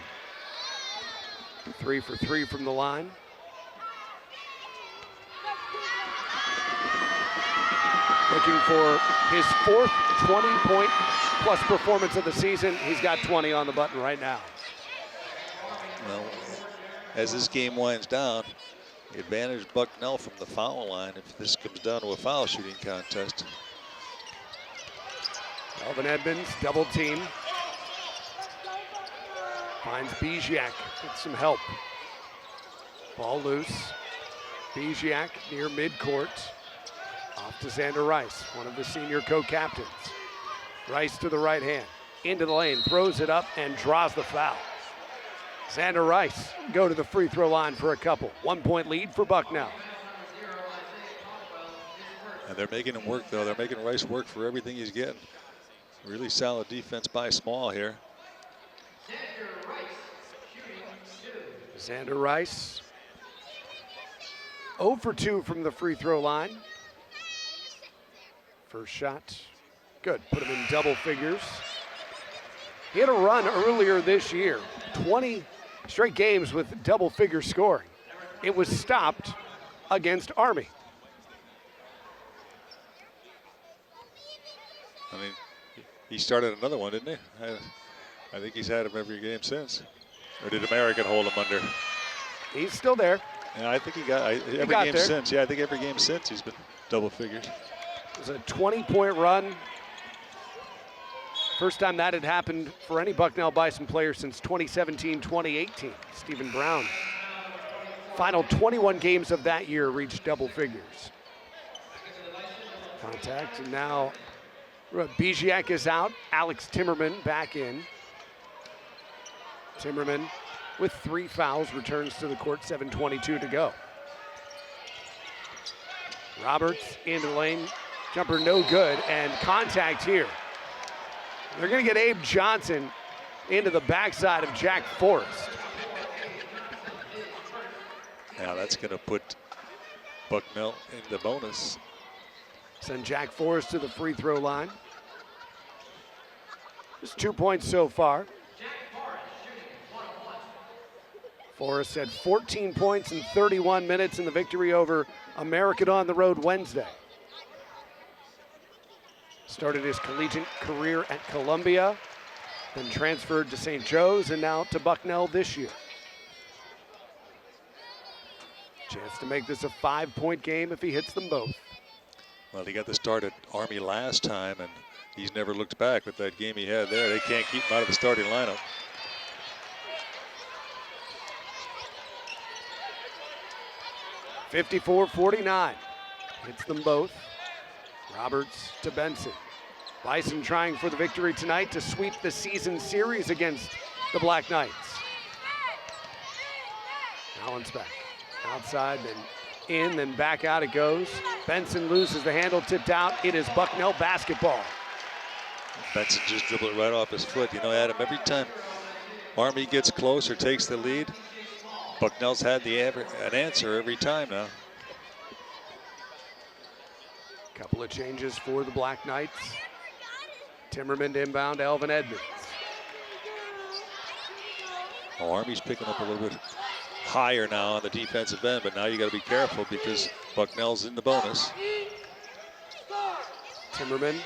3 for 3 from the line. Looking for his 4th 20-point plus performance of the season. He's got 20 on the button right now. Well, as this game winds down, the advantage Bucknell from the foul line if this comes down to a foul shooting contest. Elvin Edmonds, double team. Finds Bijak with some help. Ball loose. Bijak near midcourt. Off to Xander Rice, one of the senior co-captains. Rice to the right hand. Into the lane, throws it up and draws the foul. Xander Rice go to the free throw line for a couple. 1-point lead for Bucknell. And they're making him work, though. They're making Rice work for everything he's getting. Really solid defense by Small here. Xander Rice, 0 for 2 from the free throw line. First shot, good, put him in double figures. He had a run earlier this year, 20 straight games with double figure scoring. It was stopped against Army. I mean, he started another one, didn't he? I think he's had him every game since. Or did American hold him under? He's still there. Yeah, I think he got every game there. since. Yeah, I think every game since he's been double figures. It was a 20-point run. First time that had happened for any Bucknell Bison player since 2017-2018. Stephen Brown. Final 21 games of that year reached double figures. Contact, and now Biziak is out. Alex Timmerman back in. Timmerman with 3 fouls returns to the court, 7:22 to go. Roberts into the lane, jumper no good, and contact here. They're gonna get Abe Johnson into the backside of Jack Forrest. Now that's gonna put Bucknell in the bonus. Send Jack Forrest to the free throw line. Just 2 points so far. Forrest had 14 points in 31 minutes in the victory over American on the road Wednesday. Started his collegiate career at Columbia, then transferred to St. Joe's and now to Bucknell this year. Chance to make this a 5-point game if he hits them both. Well, he got the start at Army last time, and he's never looked back with that game he had there. They can't keep him out of the starting lineup. .54-49, hits them both. Roberts to Benson. Bison trying for the victory tonight to sweep the season series against the Black Knights. Allen's back, outside, then in, then back out it goes. Benson loses the handle, tipped out. It is Bucknell basketball. Benson just dribbled it right off his foot. You know, Adam, every time Army gets close or takes the lead, Bucknell's had an answer every time now. Couple of changes for the Black Knights. Timmerman to inbound, Elvin Edmonds. Oh, Army's picking up a little bit higher now on the defensive end, but now you got to be careful because Bucknell's in the bonus. Timmerman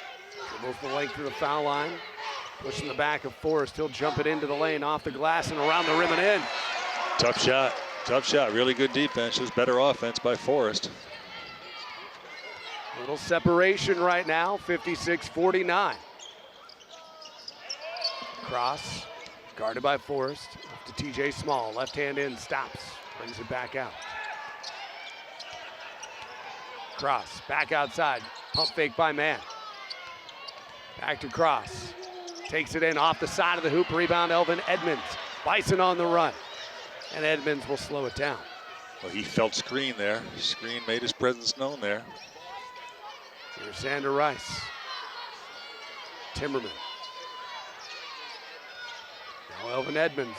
dribbles the length of the foul line, pushing the back of Forrest. He'll jump it into the lane, off the glass and around the rim and in. Tough shot, really good defense. Just better offense by Forrest. Little separation right now, 56-49. Cross, guarded by Forrest, up to TJ Small. Left hand in, stops, brings it back out. Cross, back outside, pump fake by Mann. Back to Cross, takes it in off the side of the hoop, rebound Elvin Edmonds. Bison on the run, and Edmonds will slow it down. Well, he felt screen there. Screen made his presence known there. Here's Xander Rice. Timmerman. Now Elvin Edmonds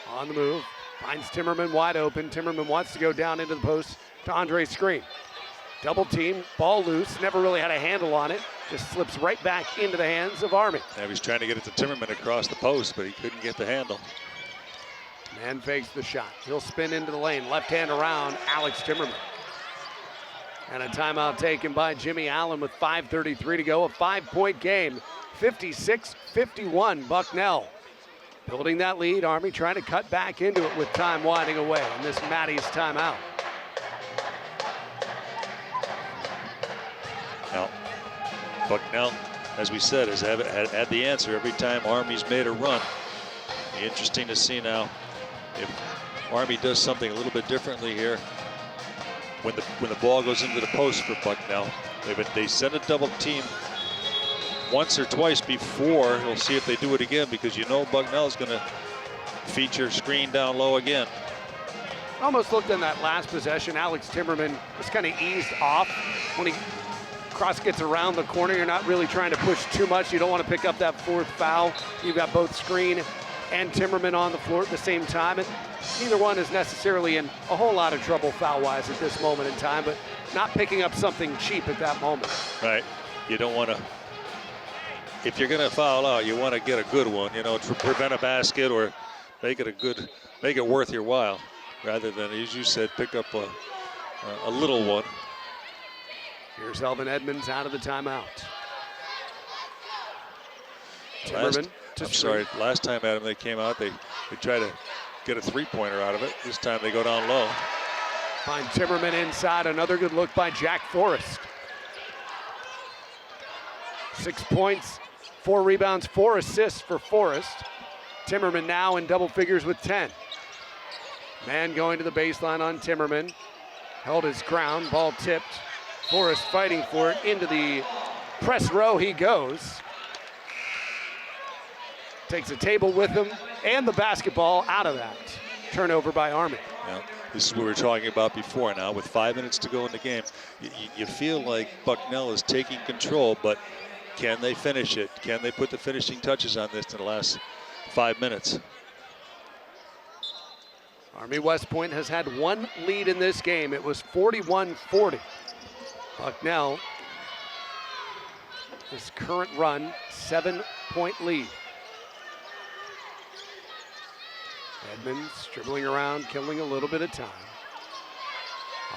on the move. Finds Timmerman wide open. Timmerman wants to go down into the post to Andre Screen. Double team, ball loose. Never really had a handle on it. Just slips right back into the hands of Army. Yeah, he was trying to get it to Timmerman across the post, but he couldn't get the handle. Man fakes the shot. He'll spin into the lane. Left hand around, Alex Timmerman. And a timeout taken by Jimmy Allen with 5:33 to go. A 5-point game, 56-51 Bucknell. Building that lead, Army trying to cut back into it with time winding away. And this Maddie's timeout. Now, Bucknell, as we said, has had the answer every time Army's made a run. Interesting to see now if Army does something a little bit differently here. When the ball goes into the post for Bucknell, they send a double team once or twice before. We'll see if they do it again because you know Bucknell's going to feature screen down low again. Almost looked in that last possession. Alex Timmerman was kind of eased off when he Cross gets around the corner. You're not really trying to push too much. You don't want to pick up that 4th foul. You've got both Screen and Timmerman on the floor at the same time. And neither one is necessarily in a whole lot of trouble foul-wise at this moment in time, but not picking up something cheap at that moment. Right. You don't want to, if you're going to foul out, you want to get a good one, you know, to prevent a basket or make it worth your while, rather than, as you said, pick up a little one. Here's Elvin Edmonds out of the timeout. Last time, Adam, they came out, they tried to get a three-pointer out of it. This time they go down low. Find Timmerman inside. Another good look by Jack Forrest. 6 points, 4 rebounds, 4 assists for Forrest. Timmerman now in double figures with 10. Man going to the baseline on Timmerman. Held his ground, ball tipped. Forrest fighting for it. Into the press row he goes. Takes a table with him and the basketball out of that. Turnover by Army. Yeah, this is what we were talking about before now. With 5 minutes to go in the game, you feel like Bucknell is taking control, but can they finish it? Can they put the finishing touches on this in the last 5 minutes? Army West Point has had one lead in this game. It was 41-40. Bucknell, his current run, 7-point lead. Edmonds dribbling around, killing a little bit of time.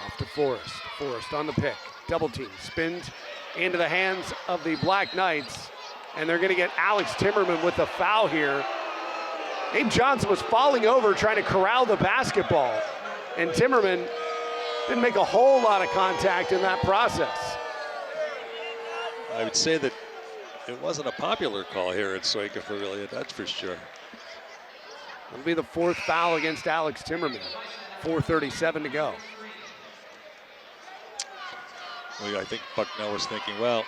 Off to Forrest. Forrest on the pick. Double team. Spins into the hands of the Black Knights. And they're going to get Alex Timmerman with the foul here. Abe Johnson was falling over trying to corral the basketball. And Timmerman didn't make a whole lot of contact in that process. I would say that it wasn't a popular call here at Soika for really, that's for sure. It'll be the 4th foul against Alex Timmerman. 4:37 to go. Well, I think Bucknell was thinking, well,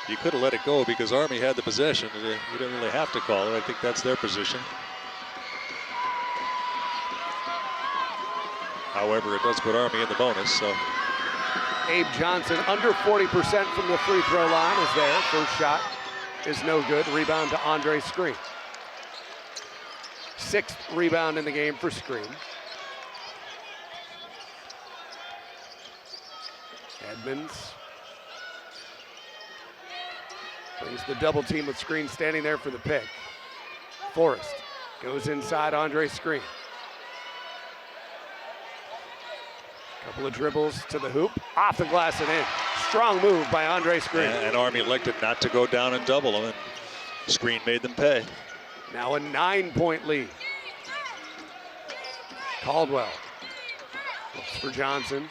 you could have let it go because Army had the possession. You didn't really have to call it. I think that's their position. However, it does put Army in the bonus, so. Abe Johnson under 40% from the free throw line is there. First shot is no good. Rebound to Andre Screen. 6th rebound in the game for Screen. Edmonds brings the double team with Screen standing there for the pick. Forrest goes inside Andre Screen. Couple of dribbles to the hoop, off the glass and in. Strong move by Andre Screen. And Army elected not to go down and double them, and Screen made them pay. Now a 9-point lead. Caldwell looks for Johnson.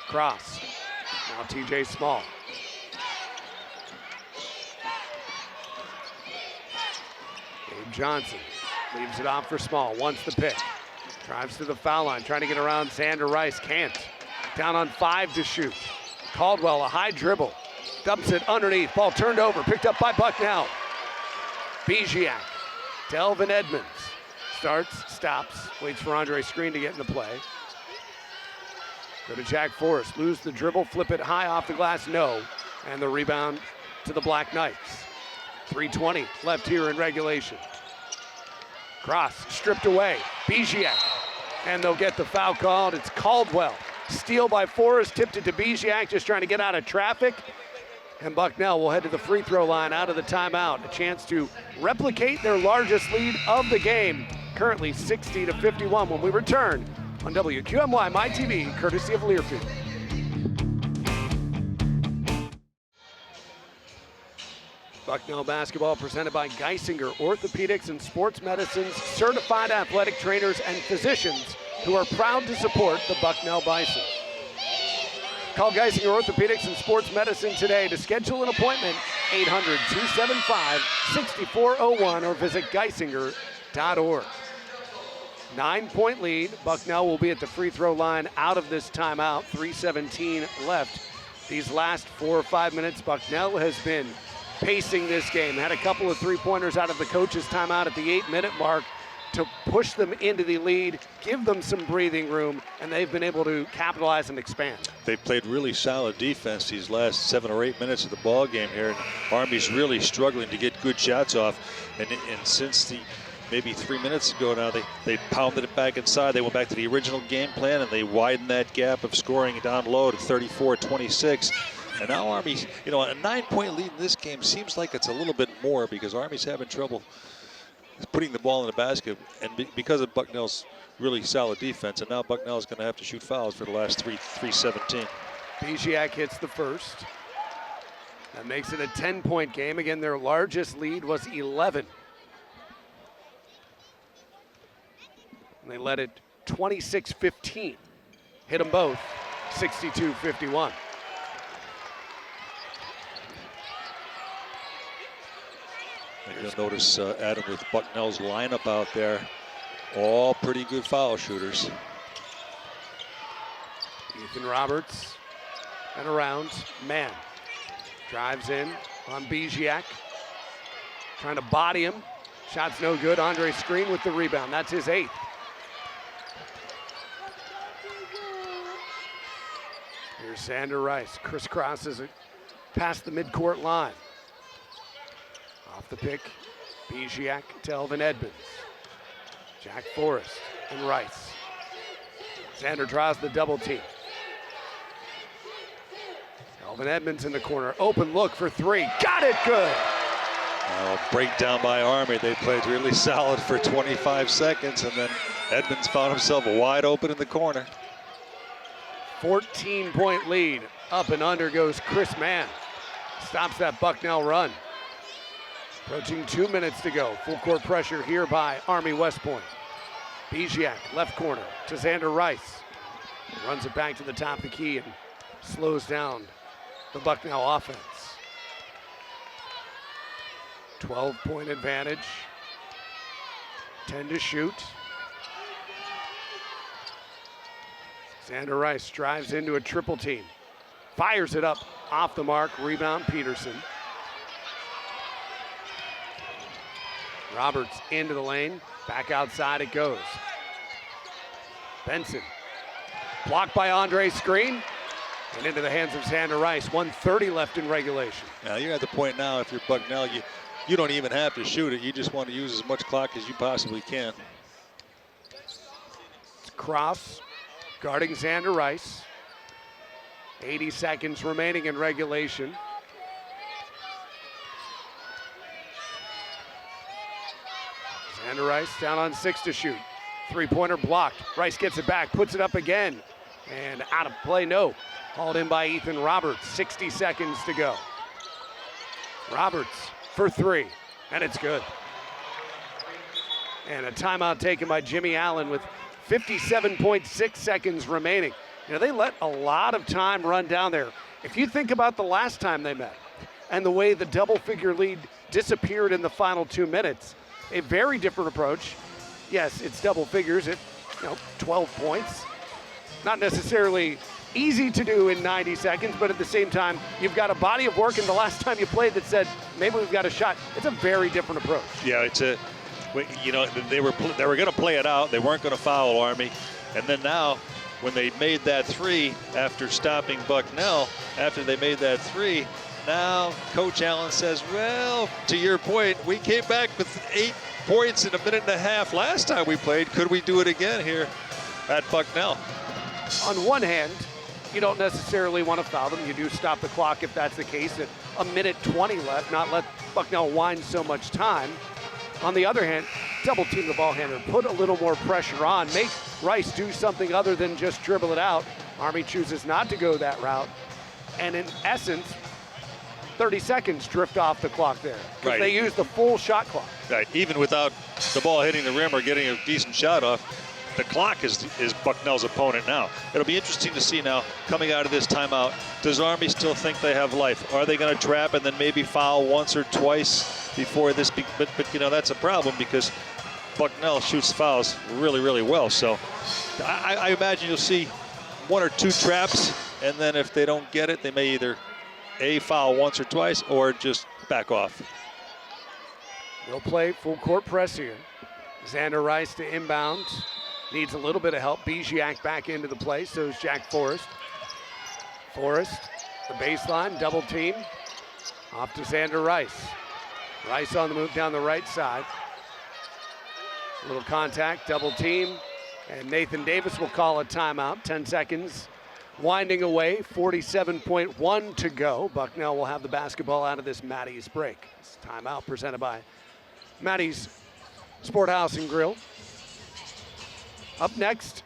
Cross. Now TJ Small. Abe Johnson leaves it off for Small. Wants the pick. Drives to the foul line, trying to get around Xander Rice. Can't. Down on 5 to shoot. Caldwell, a high dribble. Dumps it underneath. Ball turned over. Picked up by Bucknell. Biziak. Delvin Edmonds. Starts, stops, waits for Andre Screen to get in the play. Go to Jack Forrest. Lose the dribble, flip it high off the glass. No. And the rebound to the Black Knights. 3:20 left here in regulation. Cross stripped away. Biziak. And they'll get the foul called. It's Caldwell. Steal by Forrest, tipped it to Biziak, just trying to get out of traffic. And Bucknell will head to the free throw line out of the timeout. A chance to replicate their largest lead of the game. Currently 60-51 when we return on WQMY My TV, courtesy of Learfield. Bucknell basketball presented by Geisinger Orthopedics and Sports Medicine's certified athletic trainers and physicians who are proud to support the Bucknell Bison. Call Geisinger Orthopedics and Sports Medicine today to schedule an appointment, 800-275-6401, or visit geisinger.org. 9-point lead. Bucknell will be at the free throw line out of this timeout. 3:17 left. These last 4 or 5 minutes, Bucknell has been pacing this game. Had a couple of three-pointers out of the coach's timeout at the 8-minute mark. to push them into the lead, give them some breathing room, and they've been able to capitalize and expand. They've played really solid defense these last 7 or 8 minutes of the ball game here, and Army's really struggling to get good shots off. And since maybe 3 minutes ago now, they pounded it back inside. They went back to the original game plan, and they widened that gap of scoring down low to 34-26. And now Army's, a 9-point lead in this game seems like it's a little bit more because Army's having trouble putting the ball in the basket, and because of Bucknell's really solid defense, and now Bucknell's going to have to shoot fouls for the last 3:17. Bijak hits the first. That makes it a 10-point game. Again, their largest lead was 11. And they led it 26-15. Hit them both, 62-51. And you'll notice, Adam, with Bucknell's lineup out there, all pretty good foul shooters. Ethan Roberts and around. Mann drives in on Bijak. Trying to body him. Shot's no good. Andre Screen with the rebound. That's his 8th. Here's Xander Rice. Crisscrosses it past the midcourt line. Off the pick, Bijak to Elvin Edmonds. Jack Forrest and Rice. Xander draws the double team. Elvin Edmonds in the corner. Open look for 3. Got it, good. Breakdown by Army. They played really solid for 25 seconds, and then Edmonds found himself wide open in the corner. 14-point lead. Up and under goes Chris Mann. Stops that Bucknell run. Approaching 2 minutes to go. Full court pressure here by Army West Point. Bijak, left corner to Xander Rice. Runs it back to the top of the key and slows down the Bucknell offense. 12-point advantage. 10 to shoot. Xander Rice drives into a triple team. Fires it up off the mark. Rebound Peterson. Roberts into the lane. Back outside it goes. Benson. Blocked by Andre Screen. And into the hands of Xander Rice. 1:30 left in regulation. Now you're at the point now, if you're Bucknell, you don't even have to shoot it. You just want to use as much clock as you possibly can. It's Cross guarding Xander Rice. 80 seconds remaining in regulation. Xander Rice down on 6 to shoot. 3-pointer blocked. Rice gets it back, puts it up again. And out of play, no. Hauled in by Ethan Roberts. 60 seconds to go. Roberts for 3, and it's good. And a timeout taken by Jimmy Allen with 57.6 seconds remaining. They let a lot of time run down there. If you think about the last time they met and the way the double-figure lead disappeared in the final 2 minutes, a very different approach. Yes, it's double figures at 12 points. Not necessarily easy to do in 90 seconds, but at the same time, you've got a body of work in the last time you played that said, maybe we've got a shot. It's a very different approach. Yeah, they were going to play it out. They weren't going to foul Army. And then now, when they made that 3 after stopping Bucknell, after they made that 3, now Coach Allen says, well, to your point, we came back with 8 points in a minute and a half last time we played. Could we do it again here at Bucknell? On one hand, you don't necessarily want to foul them. You do stop the clock if that's the case at a minute 20 left, not let Bucknell wind so much time. On the other hand, double team the ball handler, put a little more pressure on, make Rice do something other than just dribble it out. Army chooses not to go that route. And in essence, 30 seconds drift off the clock there. Right. They use the full shot clock. Right, even without the ball hitting the rim or getting a decent shot off, the clock is Bucknell's opponent now. It'll be interesting to see now, coming out of this timeout, does Army still think they have life? Are they going to trap and then maybe foul once or twice before this? But that's a problem because Bucknell shoots fouls really, really well. So I imagine you'll see 1 or 2 traps, and then if they don't get it, they may either foul once or twice or just back off. They'll play full court press here. Xander Rice to inbound. Needs a little bit of help. Biziak back into the play, so is Jack Forrest. Forrest, the baseline, double team. Off to Xander Rice. Rice on the move down the right side. A little contact, double team, and Nathan Davis will call a timeout. 10 seconds winding away, 47.1 to go. Bucknell will have the basketball out of this Maddie's break. This timeout presented by Maddie's Sport House and Grill. Up next,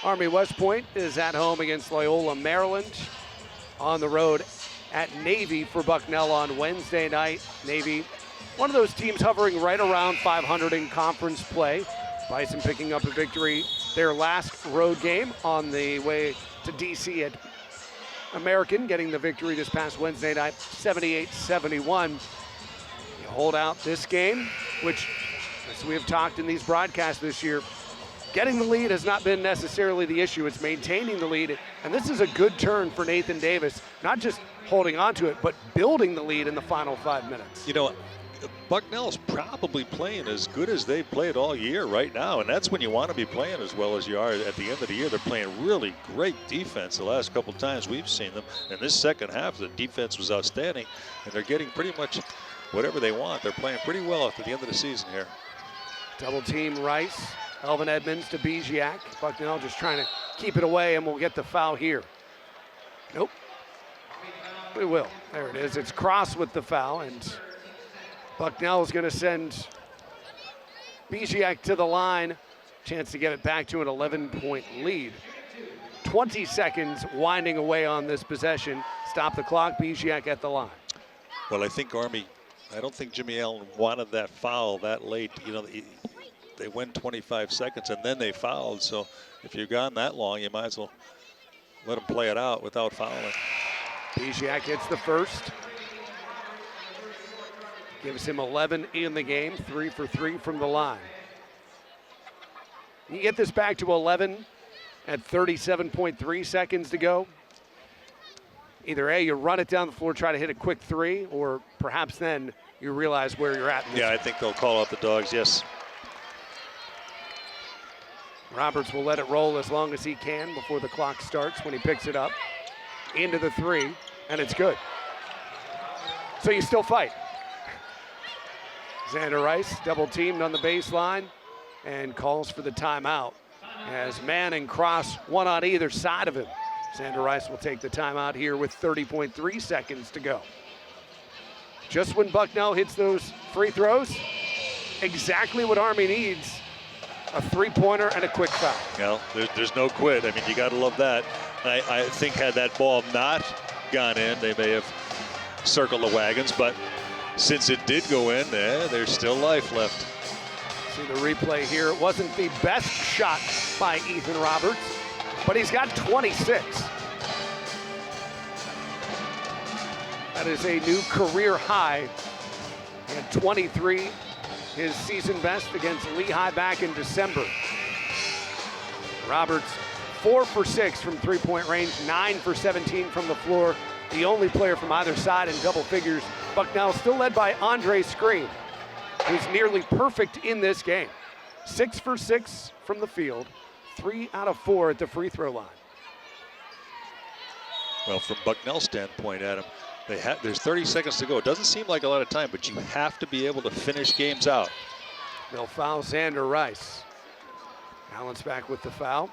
Army West Point is at home against Loyola, Maryland. On the road at Navy for Bucknell on Wednesday night. Navy, one of those teams hovering right around 500 in conference play. Bison picking up a victory their last road game on the way to DC at American, getting the victory this past Wednesday night, 78-71. You hold out this game, which, as we have talked in these broadcasts this year, getting the lead has not been necessarily the issue. It's maintaining the lead, and this is a good turn for Nathan Davis, not just holding on to it, but building the lead in the final 5 minutes. You know, Bucknell's probably playing as good as they've played all year right now, and that's when you want to be playing as well as you are at the end of the year. They're playing really great defense the last couple times we've seen them. In this second half, the defense was outstanding, and they're getting pretty much whatever they want. They're playing pretty well after the end of the season here. Double team Rice, Elvin Edmonds to Biziak. Bucknell just trying to keep it away, and we'll get the foul here. Nope. We will. There it is. It's Cross with the foul, and Bucknell is going to send Biziak to the line. Chance to get it back to an 11-point lead. 20 seconds winding away on this possession. Stop the clock. Biziak at the line. Well, I think Army, I don't think Jimmy Allen wanted that foul that late. You know, they went 25 seconds and then they fouled. So if you've gone that long, you might as well let them play it out without fouling. Biziak hits the first. Gives him 11 in the game, 3 for 3 from the line. You get this back to 11 at 37.3 seconds to go. Either A, you run it down the floor, try to hit a quick three, or perhaps then you realize where you're at. Yeah, I think they'll call out the dogs, yes. Roberts will let it roll as long as he can before the clock starts when he picks it up. Into the three, and it's good. So you still fight. Xander Rice double teamed on the baseline and calls for the timeout as Mann and Cross, one on either side of him. Xander Rice will take the timeout here with 30.3 seconds to go. Just when Bucknell hits those free throws, exactly what Army needs, a three-pointer and a quick foul. Well, there's no quit. I mean, you got to love that. I think had that ball not gone in, they may have circled the wagons, but since it did go in, there's still life left. See the replay here. It wasn't the best shot by Ethan Roberts, but he's got 26. That is a new career high. He had 23, his season best against Lehigh back in December. Roberts 4 for 6 from three-point range, 9 for 17 from the floor. The only player from either side in double figures. Bucknell still led by Andre Screen, who's nearly perfect in this game. 6 for 6 from the field, 3 out of 4 at the free throw line. Well, from Bucknell's standpoint, Adam, there's 30 seconds to go. It doesn't seem like a lot of time, but you have to be able to finish games out. They'll foul Xander Rice. Allen's back with the foul.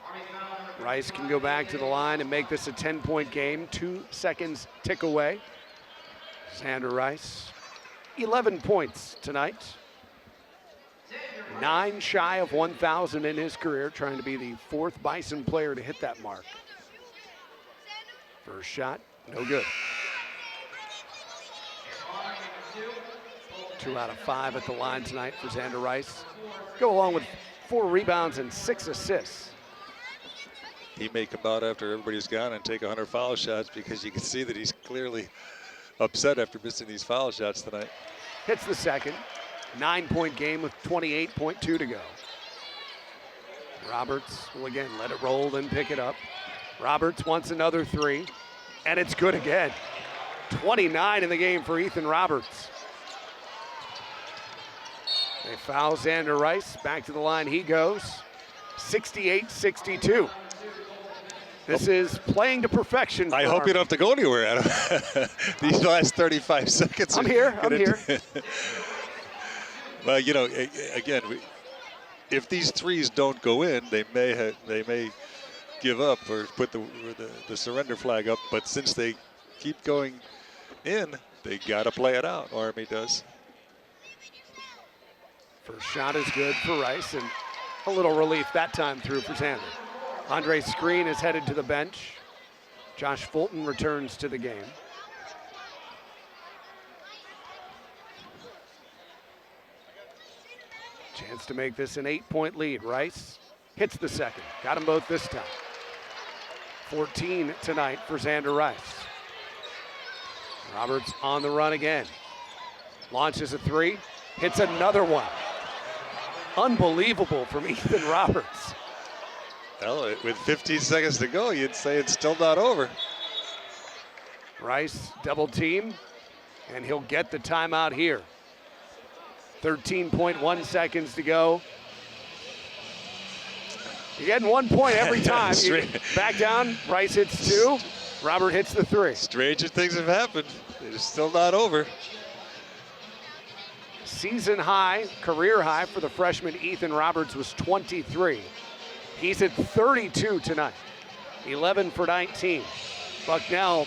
Rice can go back to the line and make this a 10-point game. 2 seconds tick away. Xander Rice, 11 points tonight. 9 shy of 1,000 in his career, trying to be the 4th Bison player to hit that mark. First shot, no good. 2 out of 5 at the line tonight for Xander Rice. Go along with 4 rebounds and 6 assists. He may come out after everybody's gone and take 100 foul shots because you can see that he's clearly upset after missing these foul shots tonight. Hits the second. 9-point game with 28.2 to go. Roberts will again let it roll, then pick it up. Roberts wants another 3, and it's good again. 29 in the game for Ethan Roberts. They foul Xander Rice. Back to the line he goes. 68-62. This is playing to perfection. I hope you don't have to go anywhere, Adam. These last 35 seconds. I'm here. Well, you know, again, if these threes don't go in, they may give up or put the surrender flag up. But since they keep going in, they got to play it out. Army does. First shot is good for Rice, and a little relief that time through for Xander. Andre Screen is headed to the bench. Josh Fulton returns to the game. Chance to make this an 8-point lead. Rice hits the second. Got them both this time. 14 tonight for Xander Rice. Roberts on the run again. Launches a three. Hits another one. Unbelievable from Ethan Roberts. Well, with 15 seconds to go, you'd say it's still not over. Rice double team, and he'll get the timeout here. 13.1 seconds to go. You're getting 1 point every time. Back down, Rice hits two, Robert hits the three. Stranger things have happened. It is still not over. Season high, career high for the freshman Ethan Roberts was 23. He's at 32 tonight, 11 for 19. Bucknell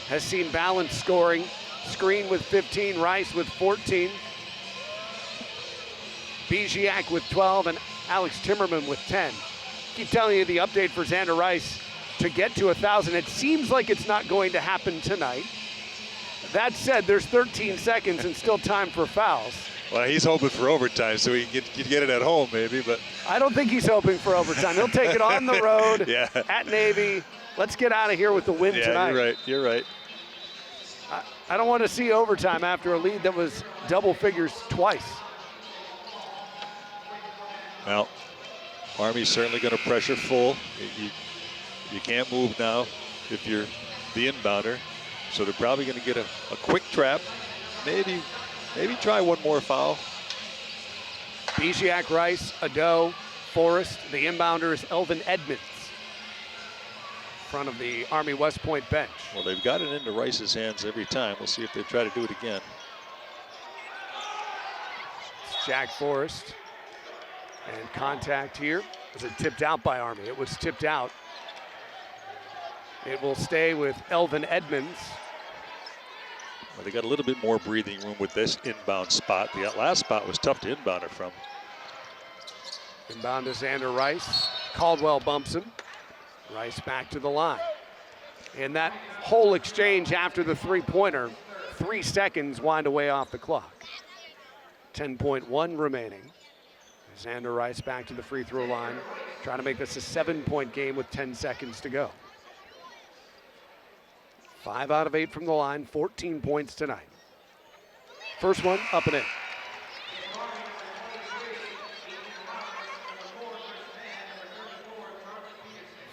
has seen balanced scoring. Screen with 15, Rice with 14. Biziak with 12 and Alex Timmerman with 10. Keep telling you the update for Xander Rice to get to 1,000. It seems like it's not going to happen tonight. That said, there's 13 seconds and still time for fouls. Well, he's hoping for overtime so he can get it at home maybe, but. I don't think he's hoping for overtime. He'll take it on the road at Navy. Let's get out of here with the win tonight. You're right. I don't want to see overtime after a lead that was double figures twice. Well, Army's certainly going to pressure full. You can't move now if you're the inbounder. So they're probably going to get a quick trap. Maybe try one more foul. Biziak, Rice, Ado, Forrest. The inbounder is Elvin Edmonds. In front of the Army West Point bench. Well, they've got it into Rice's hands every time. We'll see if they try to do it again. It's Jack Forrest. And contact here. Was it tipped out by Army? It was tipped out. It will stay with Elvin Edmonds. Well, they got a little bit more breathing room with this inbound spot. The last spot was tough to inbound it from. Inbound to Xander Rice. Caldwell bumps him. Rice back to the line. And that whole exchange after the three-pointer, 3 seconds wind away off the clock. 10.1 remaining. Xander Rice back to the free throw line, trying to make this a 7-point game with 10 seconds to go. 5 out of 8 from the line, 14 points tonight. First one, up and in.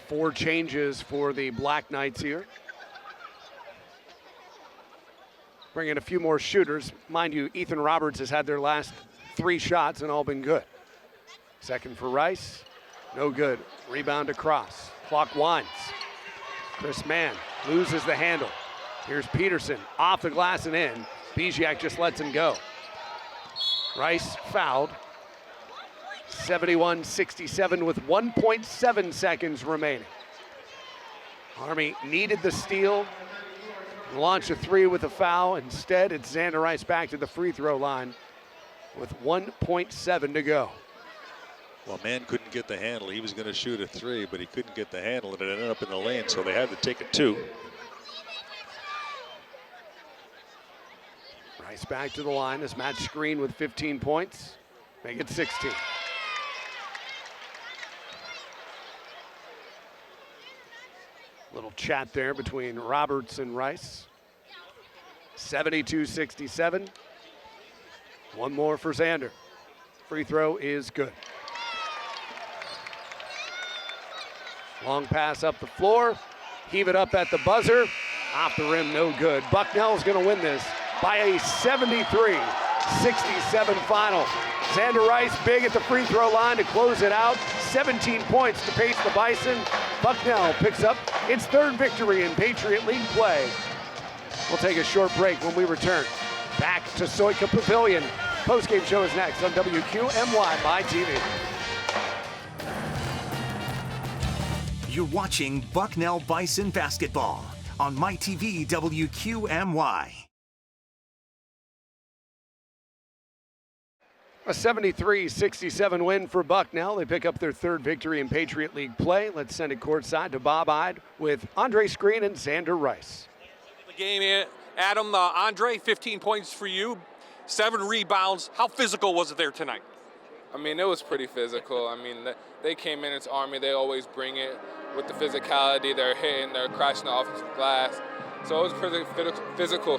Four changes for the Black Knights here. Bring in a few more shooters. Mind you, Ethan Roberts has had their last 3 shots and all been good. Second for Rice, no good. Rebound across, clock winds. Chris Mann loses the handle. Here's Peterson, off the glass and in. Biziak just lets him go. Rice fouled. 71-67 with 1.7 seconds remaining. Army needed the steal. Launch a 3 with a foul. Instead, it's Xander Rice back to the free throw line with 1.7 to go. Well, Mann couldn't get the handle. He was going to shoot a 3, but he couldn't get the handle, and it ended up in the lane, so they had to take a 2. Rice back to the line as Matt Screen with 15 points. Make it 16. Little chat there between Roberts and Rice. 72-67. One more for Xander. Free throw is good. Long pass up the floor. Heave it up at the buzzer. Off the rim, no good. Bucknell's going to win this by a 73-67 67 final. Xander Rice big at the free throw line to close it out. 17 points to pace the Bison. Bucknell picks up its third victory in Patriot League play. We'll take a short break. When we return, back to Soika Pavilion. Postgame show is next on WQMY My TV. You're watching Bucknell Bison basketball on My TV WQMY. A 73-67 win for Bucknell. They pick up their third victory in Patriot League play. Let's send it courtside to Bob Ide with Andre Screen and Xander Rice. The game, Adam, Andre, 15 points for you, 7 rebounds. How physical was it there tonight? I mean, it was pretty physical. I mean, they came in, it's Army. They always bring it with the physicality. They're hitting, they're crashing the offensive glass. So it was pretty physical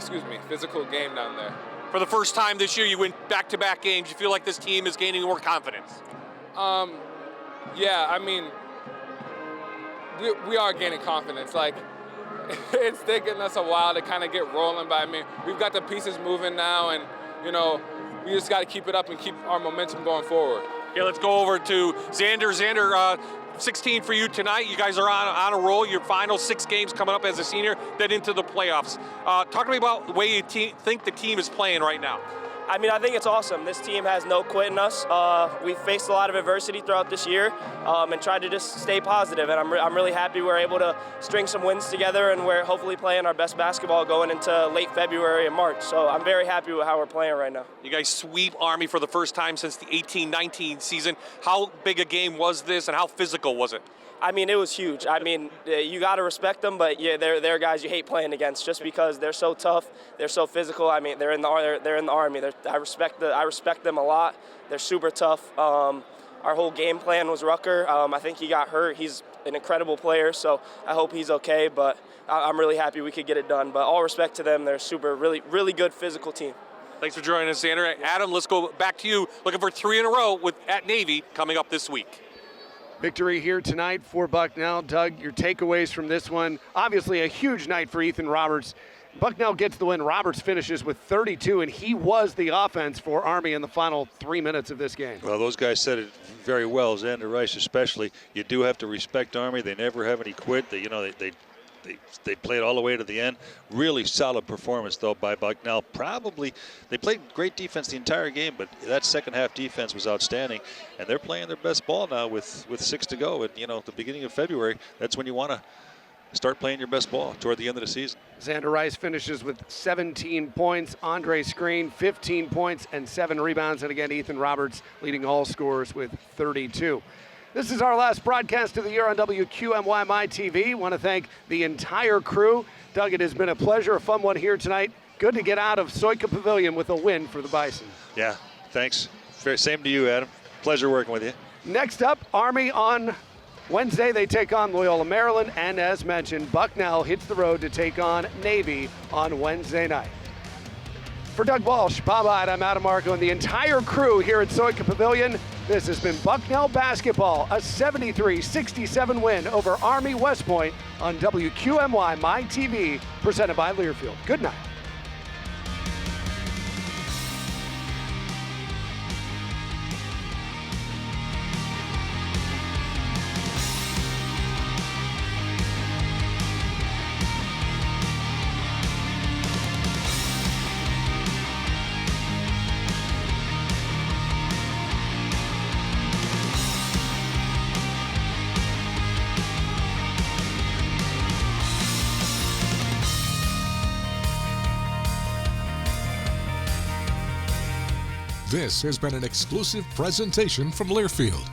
game down there. For the first time this year, you win back-to-back games. You feel like this team is gaining more confidence? Yeah, I mean, we are gaining confidence. Like, it's taken us a while to kind of get rolling, but I mean, we've got the pieces moving now, and, you know, we just got to keep it up and keep our momentum going forward. Okay, let's go over to Xander. Xander, 16 for you tonight. You guys are on a roll. Your final 6 games coming up as a senior, then into the playoffs. Talk to me about the way you think the team is playing right now. I mean, I think it's awesome. This team has no quit in us. We've faced a lot of adversity throughout this year and tried to just stay positive. And I'm really happy we're able to string some wins together, and we're hopefully playing our best basketball going into late February and March. So I'm very happy with how we're playing right now. You guys sweep Army for the first time since the 18-19 season. How big a game was this, and how physical was it? I mean, it was huge. I mean, you got to respect them, but yeah, they're guys you hate playing against just because they're so tough, they're so physical. I mean, they're in the Army. I respect them a lot. They're super tough. Our whole game plan was Rucker. I think he got hurt. He's an incredible player, so I hope he's okay. But I'm really happy we could get it done. But all respect to them. They're really good physical team. Thanks for joining us, Xander. Adam, let's go back to you. Looking for 3 in a row at Navy coming up this week. Victory here tonight for Bucknell. Doug, your takeaways from this one. Obviously a huge night for Ethan Roberts. Bucknell gets the win. Roberts finishes with 32, and he was the offense for Army in the final 3 minutes of this game. Well, those guys said it very well, Xander Rice especially. You do have to respect Army. They never have any quit. They played all the way to the end. Really solid performance, though, by Bucknell. Probably they played great defense the entire game, but that second half defense was outstanding. And they're playing their best ball now with 6 to go. And, at the beginning of February, that's when you want to start playing your best ball toward the end of the season. Xander Rice finishes with 17 points. Andre Screen, 15 points and 7 rebounds. And again, Ethan Roberts leading all scorers with 32. This is our last broadcast of the year on WQMY My TV. Want to thank the entire crew. Doug, it has been a pleasure, a fun one here tonight. Good to get out of Soika Pavilion with a win for the Bison. Yeah, thanks. Same to you, Adam. Pleasure working with you. Next up, Army on Wednesday. They take on Loyola, Maryland. And as mentioned, Bucknell hits the road to take on Navy on Wednesday night. For Doug Walsh, Bob Ide, I'm Adam Marco, and the entire crew here at Soika Pavilion. This has been Bucknell basketball, a 73-67 win over Army West Point on WQMY My TV, presented by Learfield. Good night. This has been an exclusive presentation from Learfield.